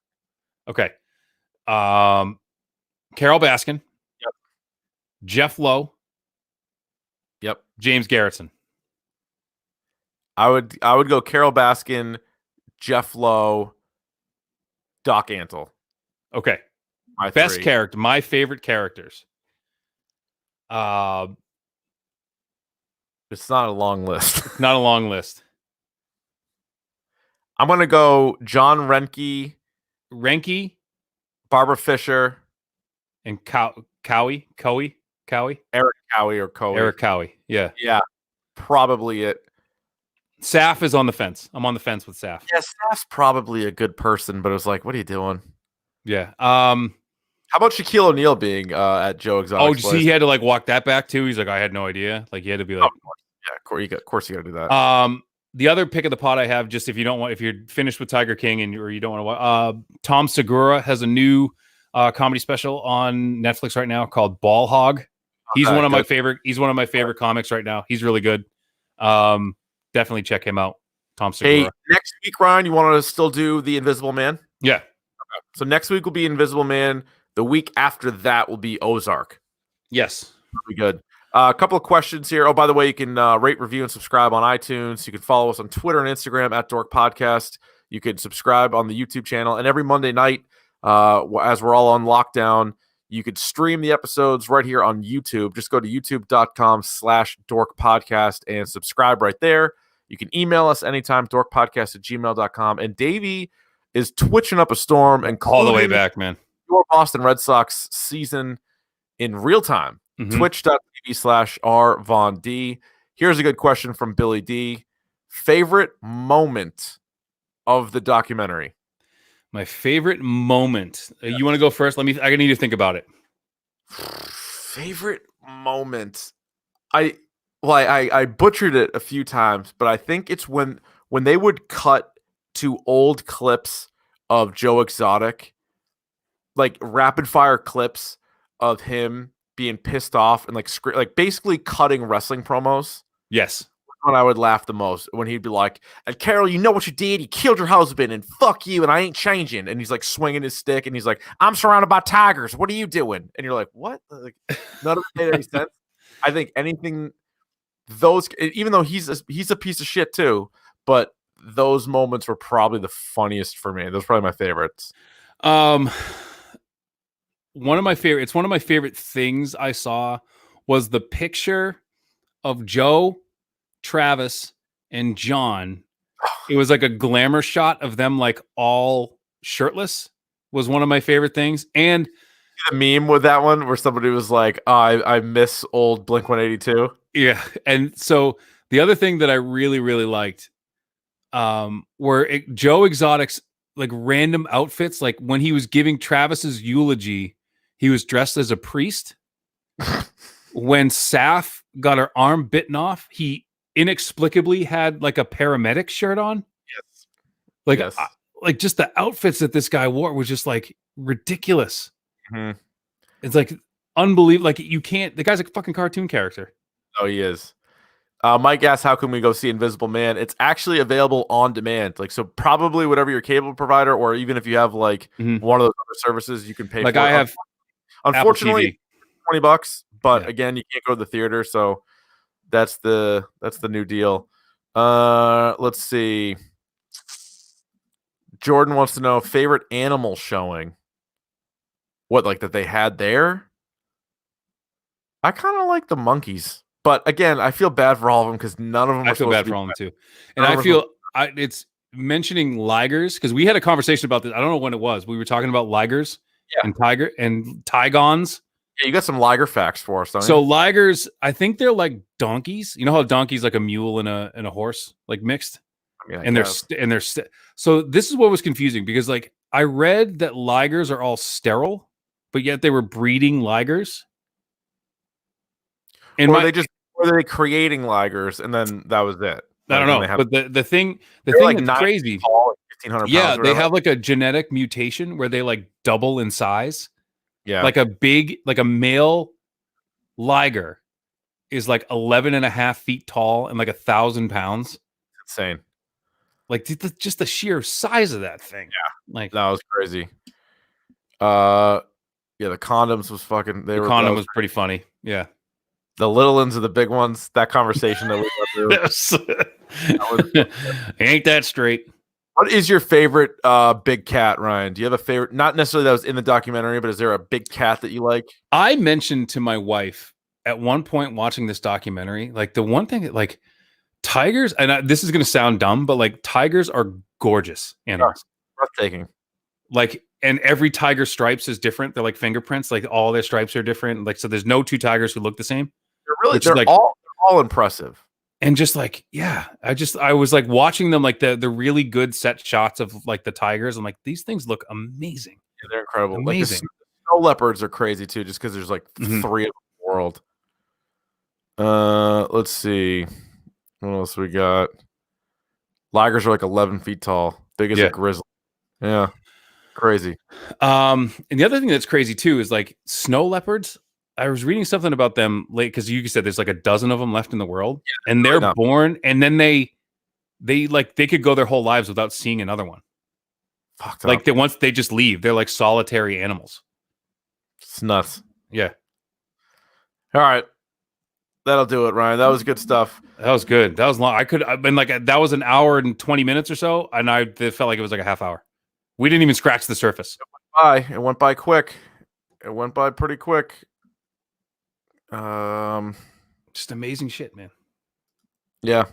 [SPEAKER 2] Okay. Carol Baskin.
[SPEAKER 1] Yep.
[SPEAKER 2] Jeff Lowe.
[SPEAKER 1] Yep.
[SPEAKER 2] James Garretson.
[SPEAKER 1] I would go Carol Baskin, Jeff Lowe, Doc Antle.
[SPEAKER 2] Okay.
[SPEAKER 1] My
[SPEAKER 2] best
[SPEAKER 1] 3.
[SPEAKER 2] character. My favorite characters.
[SPEAKER 1] It's not a long list.
[SPEAKER 2] It's not a long list.
[SPEAKER 1] I'm gonna go John Renke, Barbara Fisher,
[SPEAKER 2] and Cowie.
[SPEAKER 1] Eric Cowie or Cowie.
[SPEAKER 2] Eric Cowie. Yeah.
[SPEAKER 1] Yeah. Probably it.
[SPEAKER 2] Saf is on the fence. I'm on the fence with Saf.
[SPEAKER 1] Yeah, Saf's probably a good person, but it was like, what are you doing?
[SPEAKER 2] Yeah.
[SPEAKER 1] How about Shaquille O'Neal being at Joe Exotic's
[SPEAKER 2] Oh, did you see he had to like walk that back too? He's like, I had no idea. Like he had to be like,
[SPEAKER 1] of course you got to do that.
[SPEAKER 2] The other pick of the pot I have, just if you're finished with Tiger King or you don't want to watch, Tom Segura has a new comedy special on Netflix right now called Ball Hog. He's one of my favorite comics right now. He's really good. Definitely check him out. Tom Segura.
[SPEAKER 1] Hey, next week, Ryan, you want to still do The Invisible Man?
[SPEAKER 2] Yeah.
[SPEAKER 1] Okay. So next week will be Invisible Man. The week after that will be Ozark.
[SPEAKER 2] Yes.
[SPEAKER 1] Pretty good. A couple of questions here. Oh, by the way, you can rate, review, and subscribe on iTunes. You can follow us on Twitter and Instagram at DORK Podcast. You can subscribe on the YouTube channel. And every Monday night, as we're all on lockdown, you could stream the episodes right here on YouTube. Just go to youtube.com/DORK Podcast and subscribe right there. You can email us anytime, dorkpodcast@gmail.com. And Davey is twitching up a storm and
[SPEAKER 2] all the way back, man.
[SPEAKER 1] Your Boston Red Sox season in real time. Twitch.tv/RVonD. Here's a good question from Billy D. Favorite moment of the documentary?
[SPEAKER 2] My favorite moment. You want to go first? I need to think about it.
[SPEAKER 1] Favorite moment. I butchered it a few times, but I think it's when they would cut to old clips of Joe Exotic, like rapid fire clips of him being pissed off and like basically cutting wrestling promos.
[SPEAKER 2] Yes.
[SPEAKER 1] When I would laugh the most, when he'd be like, and Carol, you know what you did? You killed your husband and fuck you and I ain't changing. And he's like swinging his stick and he's like, I'm surrounded by tigers. What are you doing? And you're like, what? Like, none of it made any sense. I think anything, even though he's a piece of shit too, but those moments were probably the funniest for me. Those are probably my favorites.
[SPEAKER 2] One of my favorite things I saw was the picture of Joe, Travis, and John. It was like a glamour shot of them like all shirtless was one of my favorite things. And
[SPEAKER 1] the meme with that one where somebody was like, oh, I miss old Blink-182.
[SPEAKER 2] Yeah. And so the other thing that I really, really liked were Joe Exotic's like random outfits. Like when he was giving Travis's eulogy, he was dressed as a priest. When Saf got her arm bitten off, he inexplicably had like a paramedic shirt on.
[SPEAKER 1] Yes.
[SPEAKER 2] Like, like just the outfits that this guy wore was just like ridiculous.
[SPEAKER 1] Mm-hmm.
[SPEAKER 2] It's like unbelievable. Like the guy's like a fucking cartoon character.
[SPEAKER 1] Oh, he is. Mike asked, how can we go see Invisible Man? It's actually available on demand. Like, so probably whatever your cable provider, or even if you have like one of those other services, you can pay
[SPEAKER 2] like
[SPEAKER 1] for.
[SPEAKER 2] I have
[SPEAKER 1] unfortunately $20, but again, you can't go to the theater. So that's the new deal. Let's see. Jordan wants to know favorite animal showing. What, like that they had there? I kind of like the monkeys. But again, I feel bad for all of them because none of them.
[SPEAKER 2] I feel bad for all of them too, and I feel it's mentioning ligers because we had a conversation about this. I don't know when it was. We were talking about ligers and tigons.
[SPEAKER 1] Yeah, you got some liger facts for us, don't you?
[SPEAKER 2] So ligers, I think they're like donkeys. You know how a donkey's like a mule and a horse, like mixed. I mean, so this is what was confusing because like I read that ligers are all sterile, but yet they were breeding ligers.
[SPEAKER 1] And were they creating ligers and then that was it?
[SPEAKER 2] I don't know. But the thing like that's crazy.
[SPEAKER 1] Tall, 1,500 pounds,
[SPEAKER 2] they have like a genetic mutation where they like double in size.
[SPEAKER 1] Yeah.
[SPEAKER 2] Like a male liger is like 11.5 feet tall and like 1,000 pounds.
[SPEAKER 1] Insane.
[SPEAKER 2] Like just the sheer size of that thing.
[SPEAKER 1] Yeah.
[SPEAKER 2] Like
[SPEAKER 1] that was crazy. Yeah, the condoms was fucking.
[SPEAKER 2] The condom was pretty funny. Yeah.
[SPEAKER 1] The little ones are the big ones. That conversation that we went through.
[SPEAKER 2] Ain't that straight?
[SPEAKER 1] What is your favorite big cat, Ryan? Do you have a favorite? Not necessarily that was in the documentary, but is there a big cat that you like?
[SPEAKER 2] I mentioned to my wife at one point watching this documentary, like the one thing that like tigers, and this is going to sound dumb, but like tigers are gorgeous animals.
[SPEAKER 1] Breathtaking.
[SPEAKER 2] Like, and every tiger stripes is different. They're like fingerprints. Like all their stripes are different. Like, so there's no two tigers who look the same.
[SPEAKER 1] They're like, all impressive.
[SPEAKER 2] And just like, yeah, I was like watching them, like the really good set shots of like the tigers. I'm like, these things look amazing.
[SPEAKER 1] Yeah, they're incredible.
[SPEAKER 2] Amazing.
[SPEAKER 1] Like the snow leopards are crazy too, just because there's like 3 of them in the world. Let's see. What else we got? Ligers are like 11 feet tall, big as a grizzly. Yeah, crazy.
[SPEAKER 2] And the other thing that's crazy too is like snow leopards. I was reading something about them late because you said there's like a dozen of them left in the world, and they're born, and then they could go their whole lives without seeing another one.
[SPEAKER 1] Fucked
[SPEAKER 2] like
[SPEAKER 1] up.
[SPEAKER 2] They just leave. They're like solitary animals.
[SPEAKER 1] It's nuts.
[SPEAKER 2] Yeah.
[SPEAKER 1] All right. That'll do it, Ryan. That was good stuff.
[SPEAKER 2] That was good. That was long. I've been like, that was an hour and 20 minutes or so. And it felt like it was like a half hour. We didn't even scratch the surface.
[SPEAKER 1] It went by quick. It went by pretty quick.
[SPEAKER 2] Just amazing shit, man.
[SPEAKER 1] Yeah.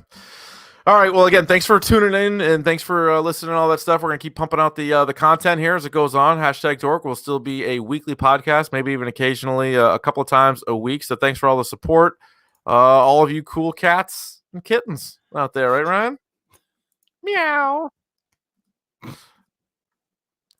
[SPEAKER 1] All right. Well, again, thanks for tuning in and thanks for listening to all that stuff. We're going to keep pumping out the content here as it goes on. #DORK will still be a weekly podcast, maybe even occasionally a couple of times a week. So thanks for all the support. All of you cool cats and kittens out there, right, Ryan? Meow.